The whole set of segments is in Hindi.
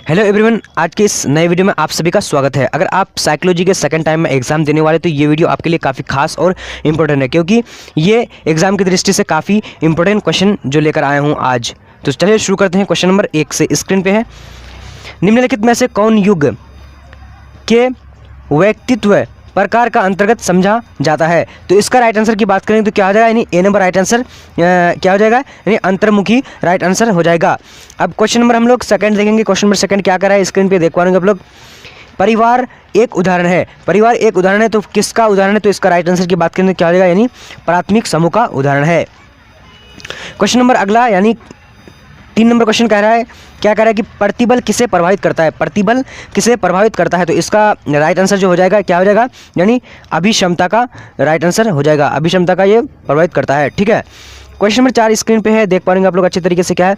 हेलो एवरीवन, आज के इस नए वीडियो में आप सभी का स्वागत है। अगर आप साइकोलॉजी के सेकंड टाइम में एग्जाम देने वाले तो ये वीडियो आपके लिए काफ़ी खास और इम्पोर्टेंट है, क्योंकि ये एग्जाम की दृष्टि से काफ़ी इंपॉर्टेंट क्वेश्चन जो लेकर आया हूँ आज। तो चलिए शुरू करते हैं। क्वेश्चन नंबर 1 से स्क्रीन पे है। निम्नलिखित में से कौन युग के व्यक्तित्व प्रकार का अंतर्गत समझा जाता है? तो इसका राइट आंसर की बात करें तो क्या हो जाएगा, यानी ए नंबर राइट आंसर क्या हो जाएगा, यानी अंतर्मुखी राइट आंसर हो जाएगा। अब क्वेश्चन नंबर हम लोग सेकंड देखेंगे। क्वेश्चन नंबर सेकंड क्या कर रहा है, स्क्रीन पे देख पाएंगे आप लोग। परिवार एक उदाहरण है। परिवार एक उदाहरण है तो किसका उदाहरण है? तो इसका राइट आंसर की बात करें तो क्या हो जाएगा, यानी प्राथमिक समूह का उदाहरण है। क्वेश्चन नंबर अगला, यानी 3 नंबर क्वेश्चन कह रहा है, क्या कह रहा है कि प्रतिबल किसे प्रभावित करता है? प्रतिबल किसे प्रभावित करता है? तो इसका राइट आंसर जो हो जाएगा क्या हो जाएगा, यानी अभिक्षमता का राइट आंसर हो जाएगा। अभिक्षमता का ये प्रभावित करता है। ठीक है। क्वेश्चन नंबर 4 स्क्रीन पे है, देख पाएंगे आप लोग अच्छे तरीके से। क्या है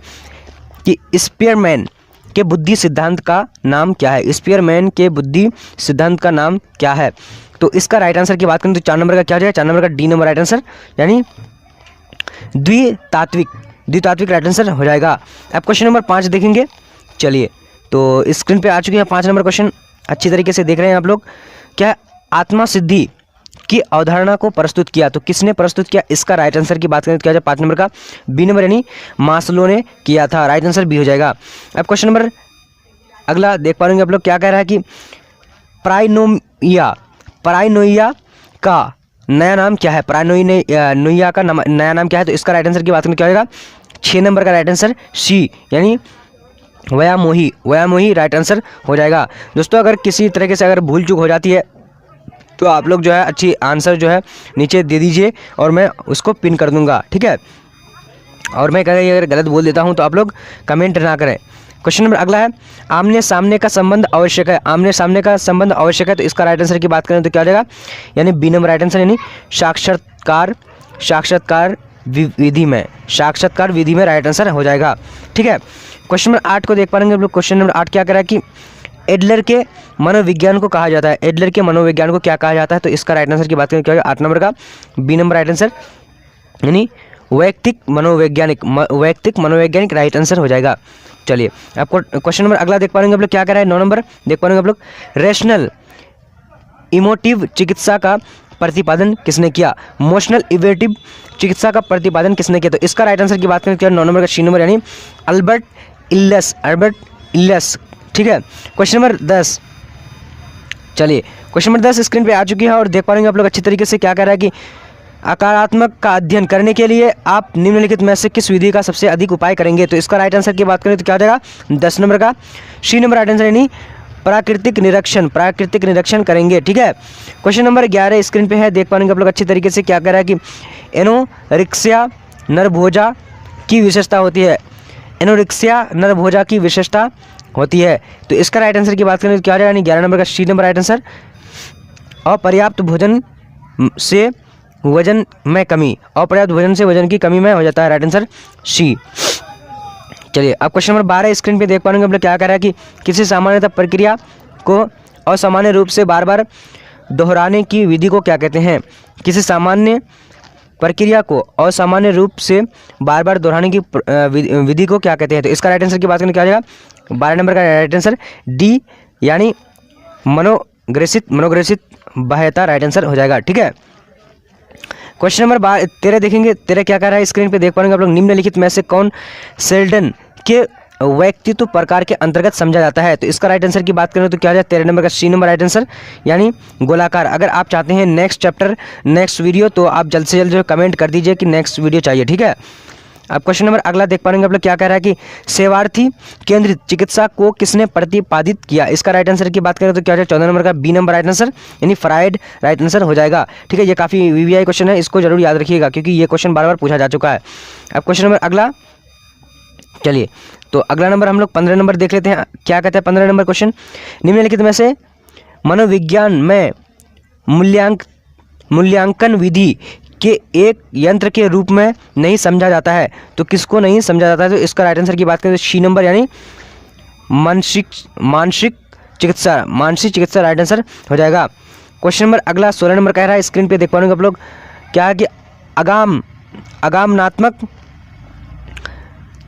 कि स्पीयरमैन के बुद्धि सिद्धांत का नाम क्या है? स्पीयरमैन के बुद्धि सिद्धांत का नाम क्या है? तो इसका राइट आंसर की बात करें तो 4 नंबर का क्या हो जाएगा, 4 नंबर का डी नंबर राइट आंसर, यानी द्वितात्विक राइट आंसर हो जाएगा। अब क्वेश्चन नंबर 5 देखेंगे। चलिए, तो स्क्रीन पे आ चुके हैं 5 नंबर क्वेश्चन, अच्छी तरीके से देख रहे हैं आप लोग। क्या आत्मा सिद्धि की अवधारणा को प्रस्तुत किया? तो किसने प्रस्तुत किया? इसका राइट आंसर की बात करें तो क्या हो जाएगा, 5 नंबर का बी नंबर, यानी मास्लो ने किया था। राइट आंसर बी हो जाएगा। अब क्वेश्चन नंबर अगला देख पाएंगे आप लोग, क्या कह रहा है कि प्राइनोइया का नया नाम क्या है? प्राइनोइया का नया नाम क्या है? तो इसका राइट आंसर की बात करें क्या होगा, 6 नंबर का राइट आंसर सी, यानी व्यामोही राइट आंसर हो जाएगा। दोस्तों, अगर किसी तरीके से अगर भूल चूक हो जाती है तो आप लोग जो है अच्छी आंसर जो है नीचे दे दीजिए और मैं उसको पिन कर दूंगा। ठीक है। और मैं अगर गलत बोल देता हूं तो आप लोग कमेंट ना करें। क्वेश्चन नंबर अगला है, आमने सामने का संबंध आवश्यक है। आमने सामने का संबंध आवश्यक है तो इसका राइट आंसर की बात करें तो क्या हो जाएगा, यानी बी नंबर राइट आंसर, यानी साक्षात्कार विधि में राइट आंसर हो जाएगा। ठीक है। क्वेश्चन नंबर 8 को देख पाएंगे आप लोग। क्वेश्चन नंबर 8 क्या कह रहा है कि एडलर के मनोविज्ञान को कहा जाता है? एडलर के मनोविज्ञान को क्या कहा जाता है? तो इसका राइट आंसर की बात करें क्या होगा, 8 नंबर का बी नंबर राइट आंसर, यानी वैयक्तिक मनोवैज्ञानिक राइट आंसर हो जाएगा। चलिए, आपको क्वेश्चन नंबर अगला देख पाएंगे आप लोग, क्या कह रहा है, 9 नंबर देख पाएंगे आप लोग। रेशनल इमोटिव चिकित्सा का प्रतिपादन किसने किया? इमोशनल इवेटिव चिकित्सा का प्रतिपादन किसने किया? तो इसका राइट आंसर की बात करें क्या, 9 नंबर का सी नंबर, यानी अल्बर्ट इल्लिस। ठीक है। क्वेश्चन नंबर 10, चलिए क्वेश्चन नंबर 10 स्क्रीन पे आ चुकी है और देख पाएंगे आप लोग अच्छी तरीके से। क्या कह रहा है कि आकारात्मक का अध्ययन करने के लिए आप निम्नलिखित में से किस विधि का सबसे अधिक उपाय करेंगे? तो इसका राइट आंसर की बात करें तो क्या हो जाएगा, 10 नंबर का सी नंबर राइट आंसर, यानी प्राकृतिक निरीक्षण करेंगे। ठीक है। क्वेश्चन नंबर 11 स्क्रीन पे है, देख पाएंगे आप लोग अच्छी तरीके से। क्या कह रहा है कि एनोरेक्सिया नरभोजा की विशेषता होती है? एनोरेक्सिया नरभोजा की विशेषता होती है तो इसका राइट आंसर की बात करें तो क्या हो जाएगा, यानी 11 नंबर का सी नंबर राइट आंसर, अपर्याप्त भोजन से वजन की कमी में हो जाता है। Right answer C. चलिए, अब क्वेश्चन नंबर 12 स्क्रीन पे देख पाएंगे आप लोग। क्या कह रहा है कि किसी सामान्यतः प्रक्रिया को असामान्य रूप से बार बार दोहराने की विधि को क्या कहते हैं? किसी सामान्य प्रक्रिया को असामान्य रूप से बार बार दोहराने की विधि को क्या कहते हैं? तो इसका राइट आंसर की बात करें क्या हो जाएगा, 12 नंबर का राइट आंसर डी, यानी मनोग्रसित बाह्यता राइट आंसर हो जाएगा। ठीक है। क्वेश्चन नंबर 13 देखेंगे। 13 क्या कह रहा है स्क्रीन पे देख पाएंगे आप लोग, निम्नलिखित में से कौन सेल्डन के व्यक्तित्व प्रकार के अंतर्गत समझा जाता है? तो इसका राइट आंसर की बात करें तो क्या हो जाए, 13 नंबर का सी नंबर राइट आंसर, यानी गोलाकार। अगर आप चाहते हैं नेक्स्ट चैप्टर नेक्स्ट वीडियो तो आप जल्द से जल्द जो कमेंट कर दीजिए कि नेक्स्ट वीडियो चाहिए। ठीक है। अब क्वेश्चन नंबर अगला देख पाएंगे आप लोग। क्या कह रहा है कि सेवार्थी केंद्रित चिकित्सा को किसने प्रतिपादित किया? इसका राइट आंसर की बात करें तो क्या हो जाए, 14 नंबर का बी नंबर राइट आंसर, यानी फ्राइड राइट आंसर हो जाएगा। ठीक है। ये काफ़ी वीवीआई क्वेश्चन है, इसको जरूर याद रखिएगा क्योंकि ये क्वेश्चन बार बार पूछा जा चुका है। अब क्वेश्चन नंबर अगला, चलिए तो अगला नंबर हम लोग 15 नंबर देख लेते हैं। क्या कहते हैं 15 नंबर क्वेश्चन, निम्नलिखित में से मनोविज्ञान में मूल्यांकन विधि के एक यंत्र के रूप में नहीं समझा जाता है? तो किसको नहीं समझा जाता है? तो इसका राइट आंसर की बात करें तो सी नंबर, यानी मानसिक चिकित्सा राइट आंसर हो जाएगा। क्वेश्चन नंबर अगला 16 नंबर कह रहा है, स्क्रीन पे देख पाएंगे आप लोग। क्या है कि आगमनात्मक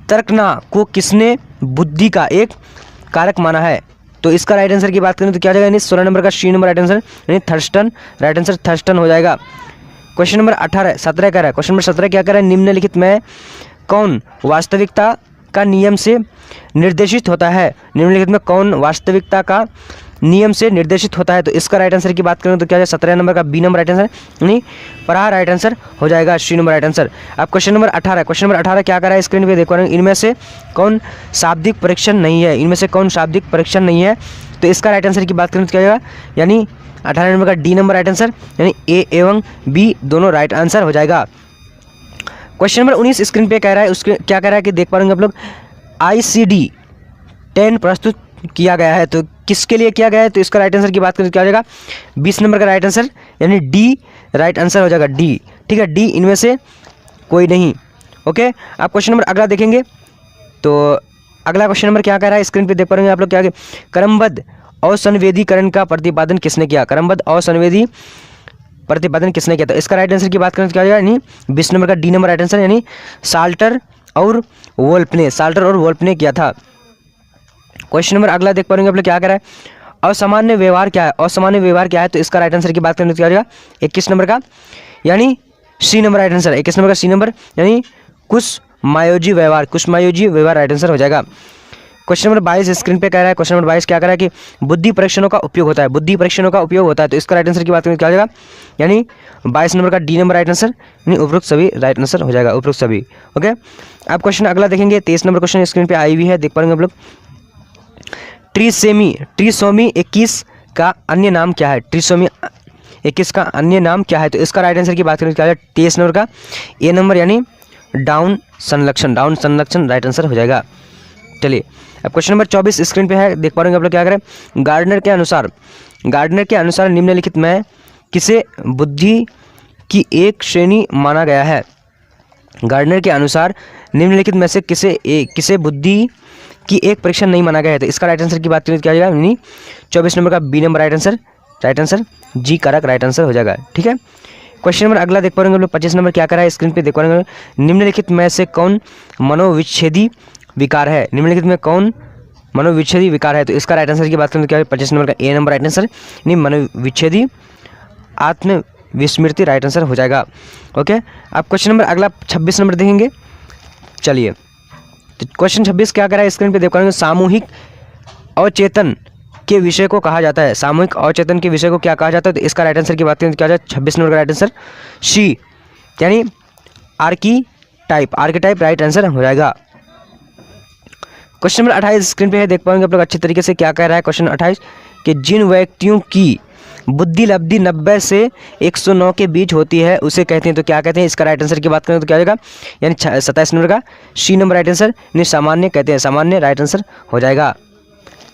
तर्कना को किसने बुद्धि का एक कारक माना है। तो इसका राइट आंसर की बात करें तो क्या हो जाएगा यानी 16 नंबर का सी नंबर राइट आंसर यानी थर्स्टन, राइट आंसर थर्स्टन हो जाएगा। क्वेश्चन नंबर 17 कह रहा है, क्वेश्चन नंबर 17 क्या कह रहा है, निम्नलिखित में कौन वास्तविकता का नियम से निर्देशित होता है, निम्नलिखित में कौन वास्तविकता का नियम से निर्देशित होता है। तो इसका राइट आंसर की बात करें तो क्या है 17 नंबर का बी नंबर राइट आंसर यानी पराह राइट आंसर हो जाएगा, सी नंबर राइट आंसर। अब क्वेश्चन नंबर 18, क्वेश्चन नंबर 18 क्या कर रहा है स्क्रीन पे देखो, इनमें से कौन शाब्दिक परीक्षण नहीं है, इनमें से कौन शाब्दिक परीक्षण नहीं है। तो इसका राइट आंसर की बात करें तो क्या होगा यानी 18 नंबर का डी नंबर राइट आंसर यानी ए एवं बी दोनों राइट आंसर हो जाएगा। क्वेश्चन नंबर 19 स्क्रीन पे कह रहा है, उसके क्या कह रहा है कि देख पा रहे आप लोग, ICD 10 प्रस्तुत किया गया है। तो किसके लिए किया गया है, तो इसका राइट आंसर की बात करें तो क्या हो जाएगा 20 नंबर का राइट आंसर यानी डी राइट आंसर हो जाएगा, डी। ठीक है, डी इनमें से कोई नहीं। ओके, आप क्वेश्चन नंबर अगला देखेंगे तो अगला क्वेश्चन नंबर क्या कह रहा है स्क्रीन पे देख पा रहे आप लोग, क्या क्रमबद्ध असंवेदीकरण का प्रतिपादन किसने किया, क्रमबद्ध असंवेदी प्रतिपादन किसने किया। तो इसका राइट आंसर की बात करें तो क्या हो जाएगा यानी 20 नंबर का डी नंबर राइट आंसर यानी साल्टर और वोल्फ ने, साल्टर और वोल्फ ने किया था। क्वेश्चन नंबर अगला देख पाएंगे आप लोग, क्या कह रहा है असामान्य व्यवहार क्या है, असामान्य व्यवहार क्या है। तो इसका राइट आंसर की बात करें तो क्या हो जाएगा 21 नंबर का यानी C number right answer, 21 number का सी नंबर यानी कुसमायोजी व्यवहार, कुसमायोजी व्यवहार राइट आंसर हो जाएगा। क्वेश्चन नंबर 22 स्क्रीन पे कह रहा है, क्वेश्चन नंबर 22 क्या कह रहा है कि बुद्धि परीक्षणों का उपयोग होता है, बुद्धि परीक्षणों का उपयोग होता है। तो इसका राइट आंसर की बात करें क्या हो जाएगा यानी 22 नंबर का डी नंबर राइट आंसर यानी उपरोक्त सभी राइट आंसर हो जाएगा, उपरोक्त सभी। ओके, अब क्वेश्चन अगला देखेंगे, 23 नंबर क्वेश्चन स्क्रीन पे आई हुई है, देख पाएंगे आप लोग, ट्रिसोमी 21 का अन्य नाम क्या है, ट्रिसोमी 21 का अन्य नाम क्या है। तो इसका राइट आंसर की बात करें क्या हो जाएगा 23 नंबर का ए नंबर यानी डाउन संलक्षण, डाउन संलक्षण राइट आंसर हो जाएगा। चलिए अब क्वेश्चन नंबर 24 स्क्रीन पे है, देख पा रहे हैं आप लोग, क्या करें गार्डनर के अनुसार निम्नलिखित में किसे बुद्धि की एक श्रेणी माना गया है, गार्डनर के अनुसार निम्नलिखित में से किसे बुद्धि की एक परीक्षण नहीं माना गया है। तो इसका राइट आंसर की बात करें क्या हो जाएगा यानी 24 नंबर का बी नंबर राइट आंसर जी कारक राइट आंसर हो जाएगा। ठीक है, क्वेश्चन नंबर अगला देख पा रहे हैं 25 नंबर क्या कर रहा है स्क्रीन पे देख पा रहे हैं, निम्नलिखित में से कौन मनोविच्छेदी विकार है, निम्नलिखित में कौन मनोविच्छेदी विकार है। तो इसका राइट आंसर की बात करें तो क्या है 25 नंबर का ए नंबर राइट आंसर यानी मनोविच्छेदी आत्मविस्मृति राइट आंसर हो जाएगा। ओके, आप क्वेश्चन नंबर अगला 26 नंबर देखेंगे। चलिए तो क्वेश्चन 26 क्या कर रहा है स्क्रीन पे देख पा रहे हैं, सामूहिक अवचेतन के विषय को कहा जाता है, सामूहिक अवचेतन के विषय को क्या कहा जाता है। तो इसका राइट आंसर की बात करें तो क्या हो जाए 26 नंबर का राइट आंसर सी यानी आर्कीटाइप राइट आंसर हो जाएगा। क्वेश्चन नंबर 28 स्क्रीन पे है, देख पाएंगे आप लोग अच्छे तरीके से क्या कह रहा है क्वेश्चन 28 कि जिन व्यक्तियों की बुद्धि लब्धि 90 से 109 के बीच होती है उसे कहते हैं। तो क्या कहते हैं, इसका राइट आंसर की बात करें तो क्या हो जाएगा यानी 27 नंबर का सी नंबर राइट आंसर यानी सामान्य कहते हैं, सामान्य राइट आंसर हो जाएगा।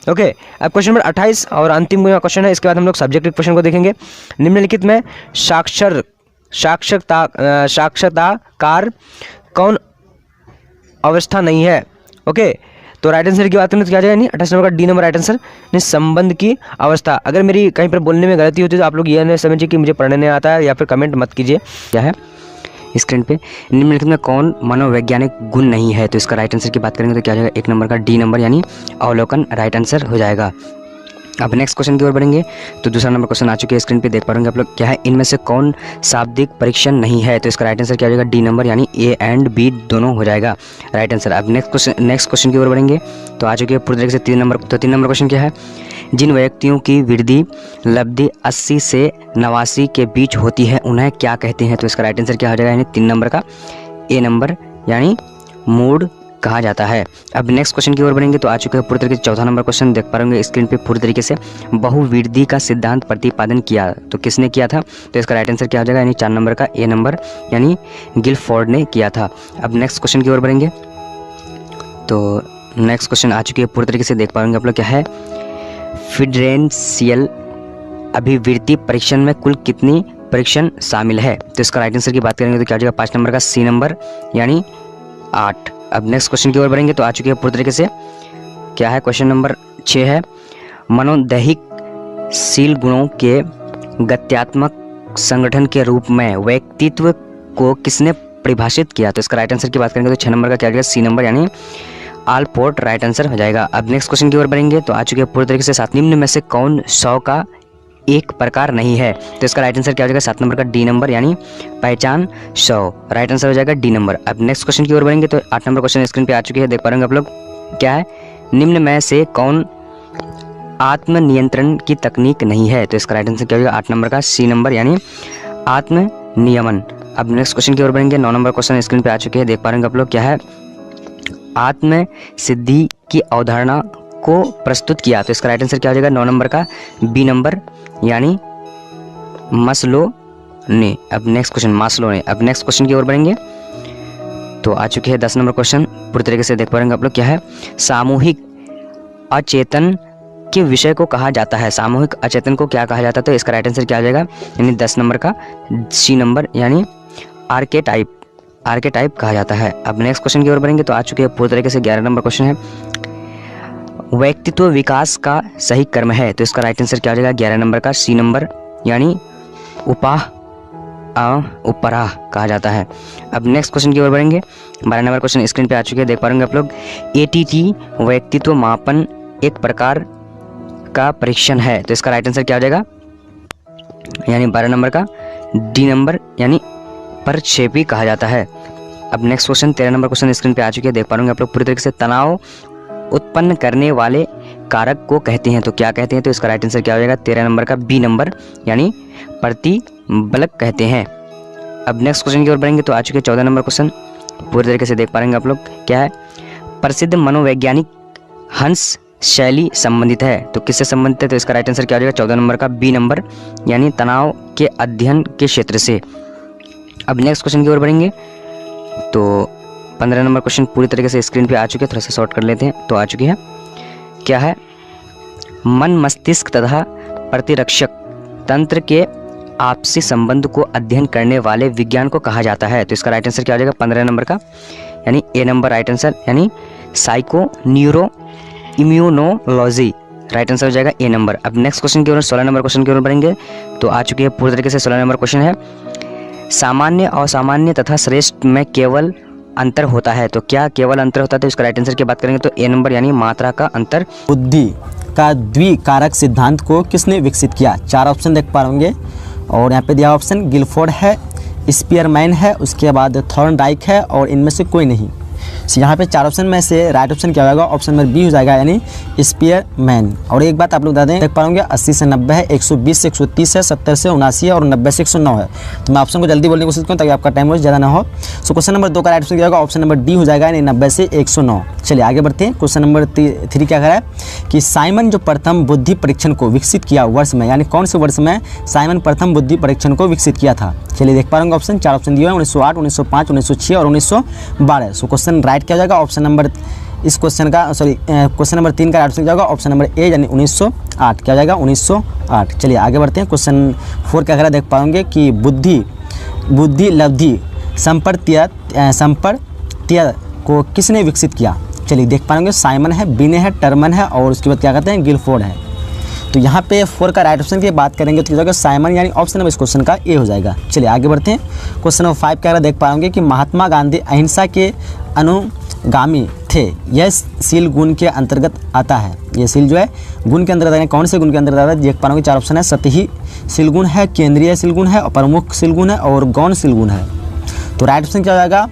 ओके, अब क्वेश्चन नंबर 28 और अंतिम क्वेश्चन है, इसके बाद हम लोग सब्जेक्टिव क्वेश्चन को देखेंगे। निम्नलिखित में साक्षरताकार कौन अवस्था नहीं है। ओके, तो राइट आंसर की बात करें तो क्या आ जाएगा यानी 28 नंबर का डी नंबर राइट आंसर यानी संबंध की अवस्था। अगर मेरी कहीं पर बोलने में गलती होती है तो आप लोग ये नहीं समझिए कि मुझे पढ़ने नहीं आता है या फिर कमेंट मत कीजिए। क्या है स्क्रीन पे, निम्नलिखित में कौन मनोवैज्ञानिक गुण नहीं है। तो इसका राइट आंसर की बात करेंगे तो क्या हो जाएगा 1 नंबर का डी नंबर यानी अवलोकन राइट आंसर हो जाएगा। अब नेक्स्ट क्वेश्चन की ओर बढ़ेंगे तो दूसरा नंबर क्वेश्चन आ चुके हैं स्क्रीन पे देख पा रहे आप लोग, क्या है इनमें से कौन शाब्दिक परीक्षण नहीं है। तो इसका राइट आंसर क्या हो जाएगा डी नंबर यानी ए एंड बी दोनों हो जाएगा राइट आंसर। अब नेक्स्ट क्वेश्चन की ओर बढ़ेंगे तो आ चुके हैं पूरी तरीके से 3 नंबर। तो 3 नंबर क्वेश्चन क्या है, जिन व्यक्तियों की वृद्धि लब्धि 80 से 89 के बीच होती है उन्हें क्या कहते हैं। तो इसका राइट आंसर क्या हो जाएगा यानी 3 नंबर का ए नंबर यानी मूड कहा जाता है। अब नेक्स्ट क्वेश्चन की ओर बढ़ेंगे तो आ चुके हैं पूरी तरीके से 4था नंबर क्वेश्चन देख पा रहे होंगे स्क्रीन पे पूरी तरीके से, बहुवृद्धि का सिद्धांत प्रतिपादन किया तो किसने किया था। तो इसका राइट आंसर क्या हो जाएगा यानी 4 नंबर का ए नंबर यानी गिलफोर्ड ने किया था। अब नेक्स्ट क्वेश्चन की ओर बढ़ेंगे तो नेक्स्ट क्वेश्चन आ चुकी है पूरी तरीके से देख पा रहे आप लोग, क्या है फिड्रेंशियल अभिवृद्धि परीक्षण में कुल कितनी परीक्षण शामिल है। तो इसका राइट आंसर की बात करेंगे तो क्या हो जाएगा 5 नंबर का सी नंबर यानी 8। अब नेक्स्ट क्वेश्चन की ओर बढ़ेंगे तो आ चुके हैं पूरी तरीके से, क्या है क्वेश्चन नंबर 6 है मनोदैहिकशील गुणों के गत्यात्मक संगठन के रूप में व्यक्तित्व को किसने परिभाषित किया। तो इसका राइट आंसर की बात करेंगे तो 6 नंबर का क्या हो जाएगा सी नंबर यानी आलपोर्ट राइट आंसर हो जाएगा। अब नेक्स्ट क्वेश्चन की ओर बढ़ेंगे। तो आ चुके हैं पूरी तरीके से 7 निम्न में से कौन 100 का एक प्रकार नहीं है? तो इसका राइट आंसर क्या हो जाएगा? 7 नंबर का डी नंबर यानी पहचान 100 राइट आंसर हो जाएगा डी नंबर। अब नेक्स्ट क्वेश्चन की ओर बढ़ेंगे। तो 8 नंबर क्वेश्चन स्क्रीन पे आ चुकी है, देख पा रहे होंगे आप लोग। क्या है? निम्न में से कौन आत्मनियंत्रण की तकनीक नहीं है? तो इसका राइट आंसर क्या होगा? 8 नंबर का सी नंबर यानी आत्म नियमन। अब नेक्स्ट क्वेश्चन की ओर बढ़ेंगे। 9 नंबर क्वेश्चन स्क्रीन पे आ चुके हैं, देख पा रहे होंगे आप लोग। क्या है? आत्म सिद्धि की अवधारणा को प्रस्तुत किया। तो इसका राइट आंसर क्या हो जाएगा? 9 नंबर का बी नंबर यानी मास्लो ने। अब नेक्स्ट क्वेश्चन मास्लो ने। अब नेक्स्ट क्वेश्चन की ओर बढ़ेंगे। तो आ चुके हैं 10 नंबर क्वेश्चन, पूरी तरीके से देख पा रहे होंगे आप लोग। क्या है? सामूहिक अचेतन के विषय को कहा जाता है। सामूहिक अचेतन को क्या कहा जाता है? तो इसका राइट आंसर क्या हो जाएगा? यानी 10 नंबर का सी नंबर यानी आर्केटाइप कहा जाता है। अब नेक्स्ट क्वेश्चन की ओर बढ़ेंगे। तो आ चुके हैं पूरी तरीके से 11 नंबर क्वेश्चन है, व्यक्तित्व विकास का सही कर्म है। तो इसका राइट आंसर क्या हो जाएगा? 11 नंबर का सी नंबर यानी उपराह कहा जाता है। अब नेक्स्ट क्वेश्चन की ओर बढ़ेंगे। 12 नंबर क्वेश्चन स्क्रीन पे आ चुके हैं, देख पा रहे होंगे आप लोग। एटीटी व्यक्तित्व मापन एक प्रकार का परीक्षण है। तो इसका राइट आंसर क्या हो जाएगा? यानी 12 नंबर का डी नंबर यानी प्रक्षेपी कहा जाता है। अब next question 13 number question screen पे आ चुके हैं, देख पा रहे होंगे आप लोग। पूरी तरीके से तनाव उत्पन्न करने वाले कारक को कहते हैं। तो क्या कहते हैं? तो इसका राइट आंसर क्या हो जाएगा? 13 नंबर का बी नंबर यानी प्रतिबलक कहते हैं। अब नेक्स्ट क्वेश्चन की ओर बढ़ेंगे। तो आ चुके हैं 14 नंबर क्वेश्चन, पूरी तरीके से देख पा रहे आप लोग। क्या है? प्रसिद्ध मनोवैज्ञानिक हंस शैली संबंधित है। तो किससे संबंधित है? तो इसका राइट आंसर क्या हो जाएगा? 14 नंबर का बी नंबर यानी तनाव के अध्ययन के क्षेत्र से। अब नेक्स्ट क्वेश्चन की ओर बढ़ेंगे। तो 15 नंबर क्वेश्चन पूरी तरीके से स्क्रीन पे आ चुके हैं, थोड़ा सा शॉर्ट कर लेते हैं। तो आ चुकी है। क्या है? मन मस्तिष्क तथा प्रतिरक्षक तंत्र के आपसी संबंध को अध्ययन करने वाले विज्ञान को कहा जाता है। तो इसका राइट आंसर क्या हो जाएगा? 15 नंबर का यानी ए नंबर राइट आंसर यानी psycho neuro immunology right answer हो जाएगा ए नंबर। अब नेक्स्ट क्वेश्चन की ओर 16 नंबर क्वेश्चन की ओर बढ़ेंगे। तो आ चुके हैं पूरी तरीके से 16 नंबर क्वेश्चन है, सामान्य असामान्य तथा श्रेष्ठ में केवल अंतर होता है। तो क्या केवल अंतर होता है? तो इसका राइट आंसर की बात करेंगे तो ए नंबर यानी मात्रा का अंतर। बुद्धि का द्विकारक सिद्धांत को किसने विकसित किया? 4 ऑप्शन देख पा होंगे और यहाँ पे दिया ऑप्शन गिलफोर्ड है, स्पीयरमैन है, उसके बाद थॉर्नडाइक है और इनमें से कोई नहीं। यहाँ पे 4 ऑप्शन में से राइट ऑप्शन क्या होगा? ऑप्शन नंबर बी हो जाएगा यानी स्पीयरमैन। और एक बात आप लोग बता दें, देख पाओगे 80 से 90 है, 120 से 130 है, 70 से 79 है और 90 से 109 है। तो मैं ऑप्शन को जल्दी बोलने की कोशिश करूँ ताकि आपका टाइम वेस्ट ज़्यादा ना हो। सो क्वेश्चन नंबर 2 का राइट ऑप्शन क्या होगा? ऑप्शन नंबर डी हो जाएगा यानी 90 से 109। चलिए आगे बढ़ते हैं। क्वेश्चन नंबर 3 क्या कह रहा है कि साइमन जो प्रथम बुद्धि परीक्षण को विकसित किया वर्ष में, यानी कौन से वर्ष में साइमन प्रथम बुद्धि परीक्षण को विकसित किया था? चलिए देख पा रहे होंगे ऑप्शन, 4 ऑप्शन दिए हैं, 1908, 1905, 1906 और 1912। सो क्वेश्चन राइट क्या हो जाएगा? ऑप्शन नंबर इस क्वेश्चन का क्वेश्चन नंबर 3 का राइट आंसर क्या होगा? ऑप्शन नंबर ए यानी 1908 क्या हो जाएगा? 1908। चलिए आगे बढ़ते हैं। क्वेश्चन 4 क्या कह रहा है? देख पाओगे कि बुद्धि लब्धि संपर्त्य को किसने विकसित किया? चलिए देख पाएंगे साइमन है, बिने है, टर्मन है और उसके बाद क्या कहते हैं? गिलफोर्ड है। तो यहाँ पे 4 का राइट ऑप्शन की बात करेंगे तो क्या होगा? साइमन यानी ऑप्शन नंबर इस क्वेश्चन का ए हो जाएगा। चलिए आगे बढ़ते हैं। क्वेश्चन नंबर 5 क्या देख पाएंगे कि महात्मा गांधी अहिंसा के अनुगामी थे, यह सील गुण के अंतर्गत आता है। ये सील जो है गुण के अंतर्गत, कौन से गुण के अंतर्गत आता है? देख पाएंगे 4 ऑप्शन है, सतही सील गुण है, केंद्रीय सील गुण है, प्रमुख सील गुण है और गौण सील गुण है। तो राइट ऑप्शन क्या हो जाएगा?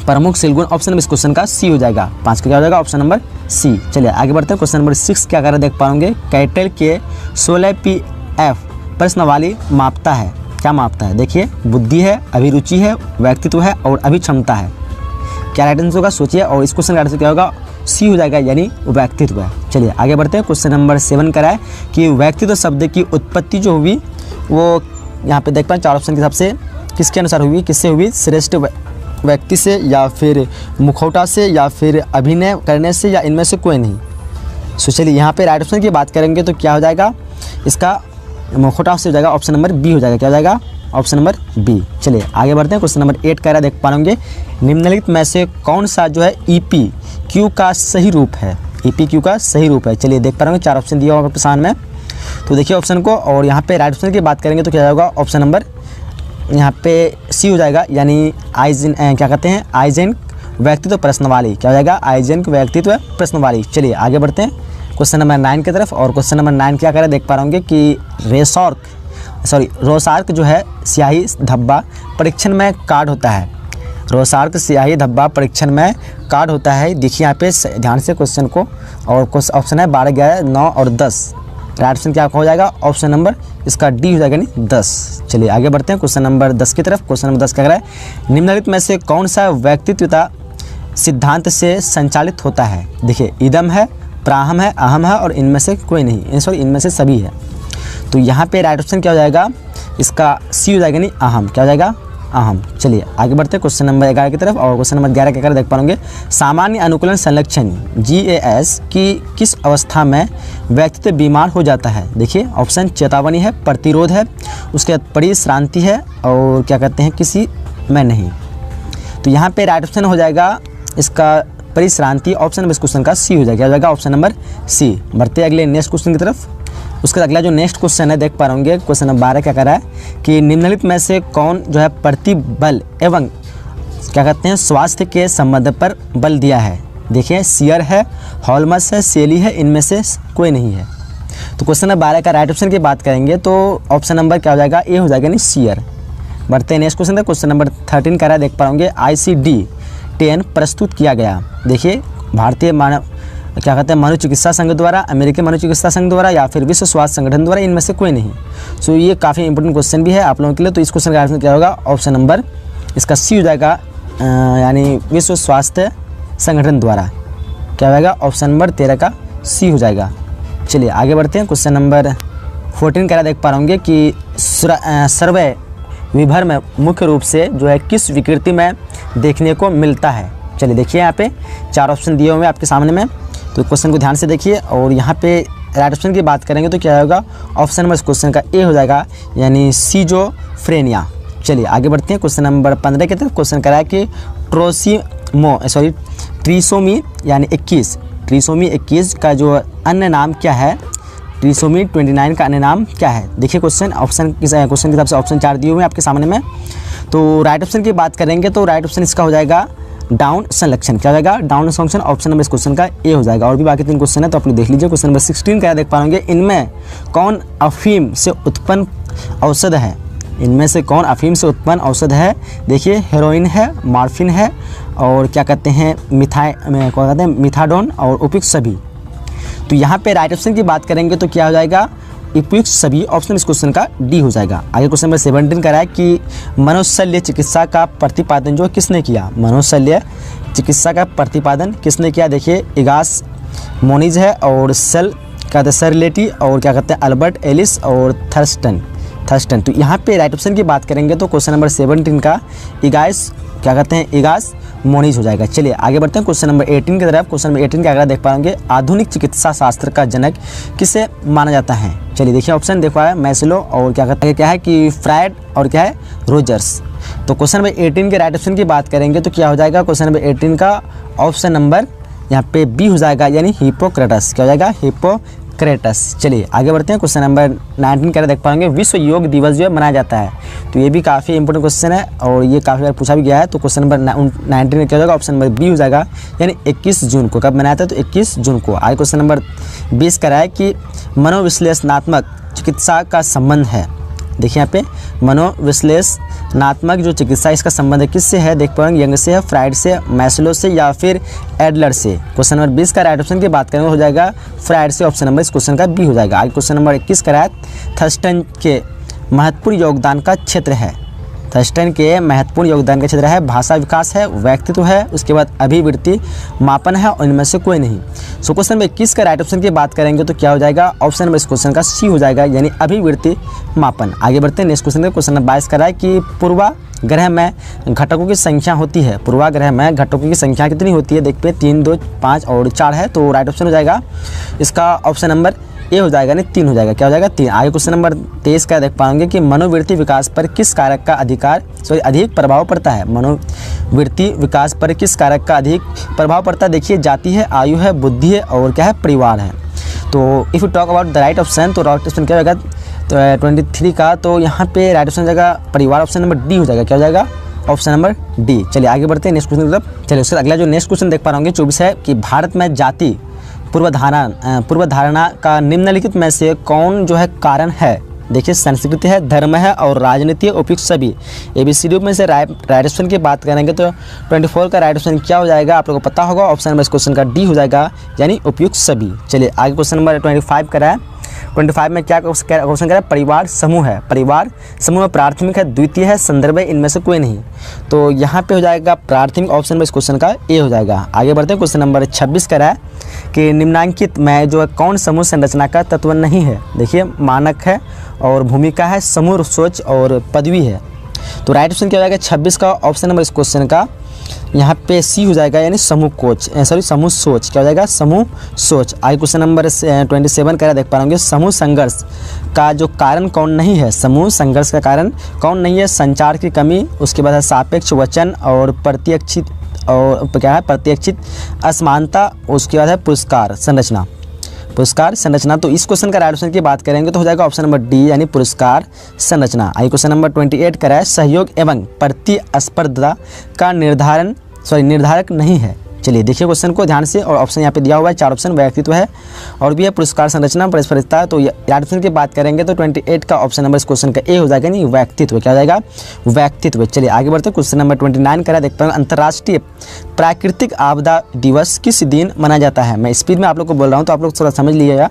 प्रमुख सील गुण। ऑप्शन नंबर इस क्वेश्चन का सी हो जाएगा। 5 का क्या हो जाएगा? Option number C. चलिए आगे बढ़ते हैं। क्वेश्चन नंबर 6 क्या कर रहे देख पाओगे? कैटल के 16 PF प्रश्नावली मापता है। क्या मापता है? देखिए बुद्धि है, अभिरुचि है, व्यक्तित्व है और अभिक्षमता है। क्या राइट आंसर होगा? सोचिए। और इस क्वेश्चन का आंसर क्या होगा? सी हो जाएगा यानी व्यक्तित्व है। चलिए आगे बढ़ते हैं। क्वेश्चन नंबर 7 का है कि व्यक्तित्व शब्द की उत्पत्ति जो हुई वो यहाँ पे देख पाए 4 ऑप्शन के हिसाब से किसके अनुसार हुई? किससे हुई? श्रेष्ठ व्यक्ति से या फिर मुखौटा से या फिर अभिनय करने से या इनमें से कोई नहीं। सो चलिए यहाँ पे राइट ऑप्शन की बात करेंगे तो क्या हो जाएगा? इसका मुखौटा से हो जाएगा। ऑप्शन नंबर बी हो जाएगा। क्या हो जाएगा? Option number B. चलिए आगे बढ़ते हैं। क्वेश्चन नंबर 8 का देख पाएंगे निम्नलिखित में से कौन सा जो है EPQ का सही रूप है? EPQ का सही रूप है। चलिए देख पाएंगे 4 ऑप्शन दिया होगा प्रश्न में, तो देखिए ऑप्शन को। और यहाँ पे राइट ऑप्शन की बात करेंगे तो क्या होगा? ऑप्शन नंबर यहाँ पे सी हो जाएगा यानी क्या कहते हैं? आइजेन व्यक्तित्व प्रश्नवाली, क्या हो जाएगा आइजेंक व्यक्तित्व प्रश्नवाली। चलिए आगे बढ़ते हैं क्वेश्चन नंबर 9 की तरफ। और क्वेश्चन नंबर 9 क्या करें देख पा रहे होंगे कि रोसार्क जो है स्याही धब्बा परीक्षण में कार्ड होता है। रोसार्क स्याही धब्बा परीक्षण में कार्ड होता है। देखिए यहाँ पे ध्यान से क्वेश्चन को, और ऑप्शन है 12, 11, 9 और 10। राइट ऑप्शन क्या हो जाएगा, ऑप्शन नंबर इसका डी हो जाएगा, यानी 10। चलिए आगे बढ़ते हैं क्वेश्चन नंबर 10 की तरफ। क्वेश्चन नंबर 10 क्या कह रहा है, निम्नलिखित में से कौन सा व्यक्तित्वता सिद्धांत से संचालित होता है। देखिए इदम है, प्राहम है, अहम है और इनमें से कोई नहीं, सॉरी इनमें से सभी है। तो यहाँ पे राइट ऑप्शन क्या हो जाएगा, इसका सी हो जाएगा, नहीं अहम, क्या हो जाएगा अहम। चलिए आगे बढ़ते हैं क्वेश्चन नंबर 11 की तरफ। और क्वेश्चन नंबर 11 क्या कर देख पाएंगे, सामान्य अनुकूलन संलक्षण GAS की किस अवस्था में व्यक्तित्व बीमार हो जाता है। देखिए ऑप्शन चेतावनी है, प्रतिरोध है, उसके बाद परिश्रांति है और क्या कहते हैं किसी में नहीं। तो यहाँ पे राइट ऑप्शन हो जाएगा इसका परिश्रांति, ऑप्शन नंबर इस क्वेश्चन का सी हो जाएगा, क्या हो जाएगा ऑप्शन नंबर सी। बढ़ते अगले नेक्स्ट क्वेश्चन की तरफ। उसका अगला जो नेक्स्ट क्वेश्चन है देख पा रहे होंगे, क्वेश्चन नंबर 12 क्या कर रहा है कि निम्नलिखित में से कौन जो है प्रतिबल एवं क्या कहते हैं स्वास्थ्य के संबंध पर बल दिया है। देखिए सियर है, हॉलमस है, सेली है, इनमें से कोई नहीं है। तो क्वेश्चन नंबर 12 का राइट ऑप्शन की बात करेंगे तो ऑप्शन नंबर क्या हो जाएगा, ए हो जाएगा, नहीं सियर। बढ़ते हैं नेक्स्ट क्वेश्चन है, क्वेश्चन नंबर 13 का रहा है देख पा होंगे, ICD-10 प्रस्तुत किया गया। देखिए भारतीय मानव क्या कहते हैं मनोचिकित्सा संघ द्वारा, अमेरिकी मनोचिकित्सा संघ द्वारा या फिर विश्व स्वास्थ्य संगठन द्वारा, इनमें से कोई नहीं। सो ये काफ़ी इंपॉर्टेंट क्वेश्चन भी है आप लोगों के लिए। तो इस क्वेश्चन का आंसर क्या होगा, ऑप्शन नंबर इसका सी हो जाएगा, यानी विश्व स्वास्थ्य संगठन द्वारा, क्या होगा ऑप्शन नंबर 13 का सी हो जाएगा। चलिए आगे बढ़ते हैं क्वेश्चन नंबर 14 का देख पा रहे होंगे कि सर्वय विभर में मुख्य रूप से जो है किस विकृति में देखने को मिलता है। चलिए देखिए यहाँ पे 4 ऑप्शन दिए हुए हैं आपके सामने में, तो क्वेश्चन को ध्यान से देखिए। और यहाँ पे राइट ऑप्शन की बात करेंगे तो क्या होगा, ऑप्शन नंबर इस क्वेश्चन का ए हो जाएगा, यानी सीजोफ्रेनिया। चलिए आगे बढ़ते हैं क्वेश्चन नंबर 15 की तरफ। क्वेश्चन करा है कि ट्रिसोमी यानी 21, ट्रिसोमी 21 का जो अन्य नाम क्या है, ट्रिसोमी 29 का अन्य नाम क्या है। देखिए क्वेश्चन क्वेश्चन की तरफ से ऑप्शन 4 दिए हुए हैं आपके सामने में। तो राइट ऑप्शन की बात करेंगे तो राइट ऑप्शन इसका हो जाएगा डाउन संलक्षण, क्या हो जाएगा डाउन संलक्षण, ऑप्शन नंबर इस क्वेश्चन का ए हो जाएगा। और भी बाकी 3 क्वेश्चन है तो आप लोग देख लीजिए। क्वेश्चन नंबर 16 क्या देख पाएंगे, इनमें कौन अफीम से उत्पन्न औषध है। इनमें से कौन अफीम से उत्पन्न औषध है। देखिए हेरोइन है, मॉर्फिन है और क्या कहते हैं मिथाडोन और उपयुक्त सभी। तो यहाँ पे राइट ऑप्शन की बात करेंगे तो क्या हो जाएगा, उपयुक्त सभी, ऑप्शन इस क्वेश्चन का डी हो जाएगा। आगे क्वेश्चन नंबर 17 का है कि मनोशल्य चिकित्सा का प्रतिपादन जो किसने किया। मनोशल्य चिकित्सा का प्रतिपादन किसने किया। देखिए इगास मोनिज है और सरलेटी और क्या कहते हैं अल्बर्ट एलिस और थर्स्टन। तो यहाँ पे राइट ऑप्शन की बात करेंगे तो क्वेश्चन नंबर 17 का इगास मोनिज हो जाएगा। चलिए आगे बढ़ते हैं क्वेश्चन नंबर 18 की तरफ। क्वेश्चन नंबर 18 के अगर देख पाएंगे, आधुनिक चिकित्सा शास्त्र का जनक किसे माना जाता है। चलिए देखिए ऑप्शन देखो है मैस्लो और क्या कहते हैं, क्या है कि फ्रायड और क्या है रोजर्स। तो क्वेश्चन नंबर 18 के राइट ऑप्शन की बात करेंगे तो क्या हो जाएगा, क्वेश्चन नंबर 18 का ऑप्शन नंबर यहाँ पे बी हो जाएगा, यानी हिपोक्रेटस, क्या हो जाएगा हिपोक्रेटस। चलिए आगे बढ़ते हैं क्वेश्चन नंबर 19 का देख पाएंगे, विश्व योग दिवस जो है मनाया जाता है। तो ये भी काफ़ी इंपॉर्टेंट क्वेश्चन है और ये काफ़ी बार पूछा भी गया है। तो क्वेश्चन नंबर 19 में क्या हो जाएगा, ऑप्शन नंबर बी हो जाएगा, यानी 21 जून को। कब मनाया था, तो 21 जून को। आगे क्वेश्चन नंबर 20 का है कि मनोविश्लेषणात्मक चिकित्सा का संबंध है। देखिए यहाँ पे मनोविश्लेषणात्मक जो चिकित्सा इसका संबंध किससे है, देख पाएंगे यंग से है, फ्राइड से, मैस्लो से या फिर एडलर से। क्वेश्चन नंबर 20 का राइट ऑप्शन की बात करेंगे हो जाएगा फ्राइड से, ऑप्शन नंबर इस क्वेश्चन का बी हो जाएगा। आगे क्वेश्चन नंबर 21 का है थर्स्टन के महत्वपूर्ण योगदान का क्षेत्र है। थर्स्टन के महत्वपूर्ण योगदान का क्षेत्र है भाषा विकास है, व्यक्तित्व है, उसके बाद अभिवृत्ति मापन है और इनमें से कोई नहीं। सो क्वेश्चन नंबर 21 का राइट ऑप्शन की बात करेंगे तो क्या हो जाएगा, ऑप्शन नंबर इस क्वेश्चन का सी हो जाएगा, यानी अभिवृत्ति मापन। आगे बढ़ते हैं नेक्स्ट क्वेश्चन में। क्वेश्चन नंबर 22 का है कि पूर्वाग्रह में घटकों की संख्या होती है। पूर्वाग्रह में घटकों की संख्या कितनी होती है, देख पे 3, 2, 5 और 4 है। तो राइट ऑप्शन हो जाएगा इसका ऑप्शन नंबर ए हो जाएगा, नहीं 3 हो जाएगा, क्या हो जाएगा 3। आगे क्वेश्चन नंबर 23 का देख पाएंगे कि मनोवृत्ति विकास पर किस कारक का अधिक प्रभाव पड़ता है। मनोवृत्ति विकास पर किस कारक का अधिक प्रभाव पड़ता है। देखिए जाति है, आयु है, बुद्धि है और क्या है परिवार है। तो if you talk about the right option, तो राइट ऑप्शन क्या होगा, तो 23 का, तो यहाँ पे राइट ऑप्शन हो जाएगा परिवार, ऑप्शन नंबर डी हो जाएगा, क्या हो जाएगा ऑप्शन नंबर डी। चलिए आगे बढ़ते हैं नेक्स्ट क्वेश्चन की तरफ। चलिए उसके अगला जो नेक्स्ट क्वेश्चन देख पा रहे होंगे 24 है कि भारत में जाति पूर्व धारणा का निम्नलिखित में से कौन जो है कारण है। देखिए संस्कृति है, धर्म है और राजनीति उपयुक्त सभी। ABCD में से राइट ऑप्शन की बात करेंगे तो 24 का राइट ऑप्शन क्या हो जाएगा आप लोगों को पता होगा। ऑप्शन नंबर इस क्वेश्चन का डी हो जाएगा, यानी उपयुक्त सभी। चलिए आगे क्वेश्चन नंबर 25 का है। 25 में क्या क्वेश्चन करा है, परिवार समूह है। परिवार समूह में प्राथमिक है, द्वितीय है, संदर्भ है, इनमें से कोई नहीं। तो यहाँ पे हो जाएगा प्राथमिक, ऑप्शन में इस क्वेश्चन का ए हो जाएगा। आगे बढ़ते हैं क्वेश्चन नंबर 26 करा है कि निम्नांकित में जो है कौन समूह संरचना का तत्व नहीं है। देखिए मानक है और भूमिका है, समूह सोच और पदवी है। तो राइट ऑप्शन क्या हो जाएगा 26 का, ऑप्शन नंबर इस क्वेश्चन का यहाँ पे सी हो जाएगा, यानी समूह समूह सोच। क्या हो जाएगा, समूह सोच। आगे क्वेश्चन नंबर 27 का देख पा रहे होंगे, समूह संघर्ष का जो कारण कौन नहीं है। समूह संघर्ष का कारण कौन नहीं है, संचार की कमी, उसके बाद है सापेक्ष वचन और प्रत्यक्षित असमानता, उसके बाद है पुरस्कार संरचना। तो इस क्वेश्चन का राइट ऑप्शन की बात करेंगे तो हो जाएगा ऑप्शन नंबर डी, यानी पुरस्कार संरचना। आइए क्वेश्चन नंबर 28 का है, सहयोग एवं प्रतिस्पर्धा का निर्धारक नहीं है। चलिए देखिए क्वेश्चन को ध्यान से, और ऑप्शन यहाँ पे दिया हुआ है 4 ऑप्शन, व्यक्तित्व है और भी है पुरस्कार संरचना, परस्परिकता। तो राइट ऑप्शन की बात करेंगे तो 28 का ऑप्शन नंबर इस क्वेश्चन का ए हो जाएगा, नहीं व्यक्तित्व। क्या हो जाएगा, व्यक्तित्व। चलिए आगे बढ़ते हैं क्वेश्चन नंबर 29 का देखते हैं, अंतर्राष्ट्रीय प्राकृतिक आपदा दिवस किस दिन मनाया जाता है। मैं स्पीड में आप लोग को बोल रहा हूँ तो आप लोग थोड़ा समझ लीजिएगा।